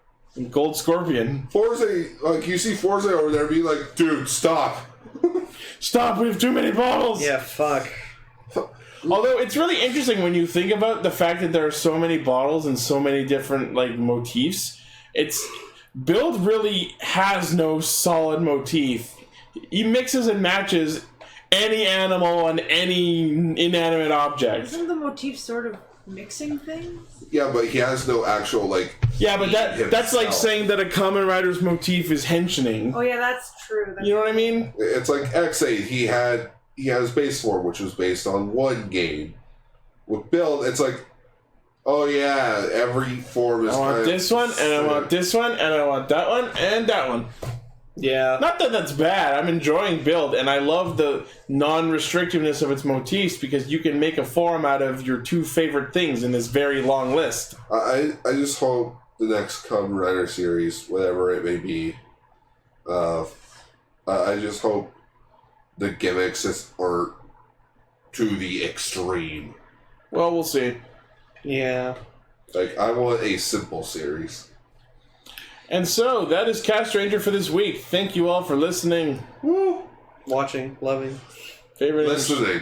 Gold Scorpion. Forza, like you see Forza over there be like, dude, stop. Stop, we have too many bottles! Yeah, fuck. Although it's really interesting when you think about the fact that there are so many bottles and so many different like motifs. Build really has no solid motif. He mixes and matches any animal and any inanimate object. Isn't the motif sort of mixing things? Yeah, but he has no actual, like... Yeah, but that's like saying that a Kamen Rider's motif is henching. Oh yeah, that's true. You know what I mean? It's like X8, he had his base form, which was based on one game. With Build, it's like... Oh yeah, every form is... I want this one, and I want this one, and I want that one, and that one. Yeah. Not that that's bad. I'm enjoying Build, and I love the non-restrictiveness of its motifs because you can make a form out of your two favorite things in this very long list. I just hope the next Kamen Rider series, whatever it may be, I just hope the gimmicks aren't to the extreme. Well, we'll see. Yeah. Like, I want a simple series. And so, that is Castranger for this week. Thank you all for listening. Woo! Watching, loving. Favorite. Listening.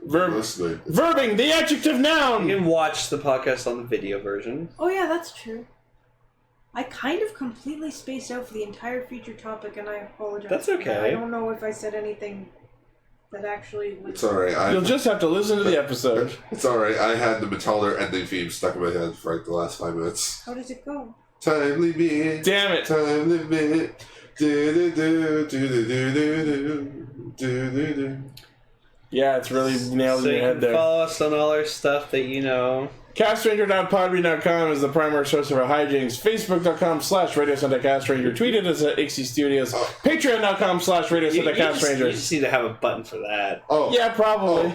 Listening. Verbing, the adjective noun! You can watch the podcast on the video version. Oh yeah, that's true. I kind of completely spaced out for the entire feature topic, and I apologize. That's okay. I don't know if I said anything that actually was. It's alright. You'll just have to listen to the episode. It's alright. I had the Metalder ending theme stuck in my head for like the last 5 minutes. How does it go? Time limit. Damn it. Time limit. Do-do-do-do-do-do-do-do-do-do. Yeah, it's really nailed So in you your head can there. follow us on all our stuff that you know. Castranger.podbean.com is the primary source of our hijinks. Facebook.com/Radio Sentai Castranger. Tweeted us at Ixie Studios. Patreon.com/Radio Sentai You Castranger. just need to have a button for that. Oh. Yeah, probably.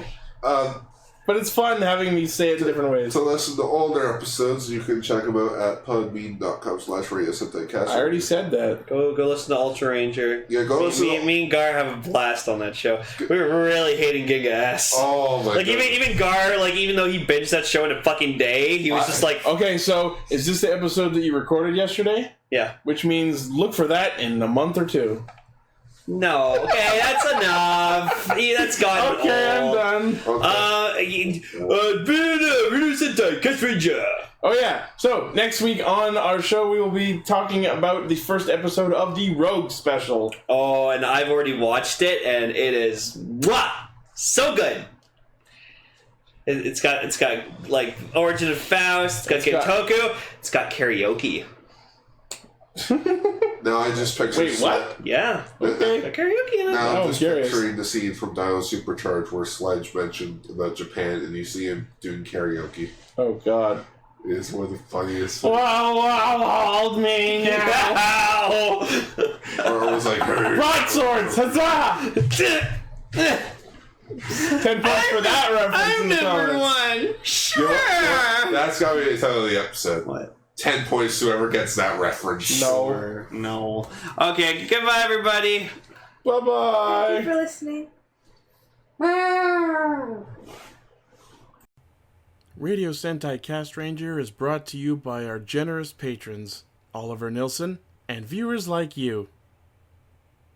But it's fun having me say it in different ways. To listen to all their episodes, you can check them out at podbean.com/Radio Sentai Castranger. I already said that. Go listen to Ultra Ranger. Yeah, go listen to... Me and Gar have a blast on that show. We were really hating Giga S. Oh my like god. even Gar, like even though he binged that show in a fucking day, he was just like, Okay, so is this the episode that you recorded yesterday? yeah, Which means look for that in a month or two. no, okay, that's enough. That's gone. Okay, I'm old. done. Sentai Castranger. Oh yeah, so next week on our show we will be talking about the first episode of the Rogue special. Oh, and I've already watched it, and it is so good. It's got like Origin of Faust. It's got Gentoku. It's got karaoke. Now I just picture... Wait, what? Yeah, Okay. got karaoke in it. Now Oh, I'm just curious. picturing the scene from Dino Supercharged where Sledge mentioned about Japan and you see him doing karaoke. Oh god. It is one of the funniest. Hold me now. Or it was like... Broadswords, huzzah! 10 points for that reference in the comments. one. You know what? That's gotta be the title of the episode. What? 10 points to whoever gets that reference. No. Okay, goodbye, everybody. Bye bye. Thank you for listening. Radio Sentai Castranger is brought to you by our generous patrons, Oliver Nilsson, and viewers like you.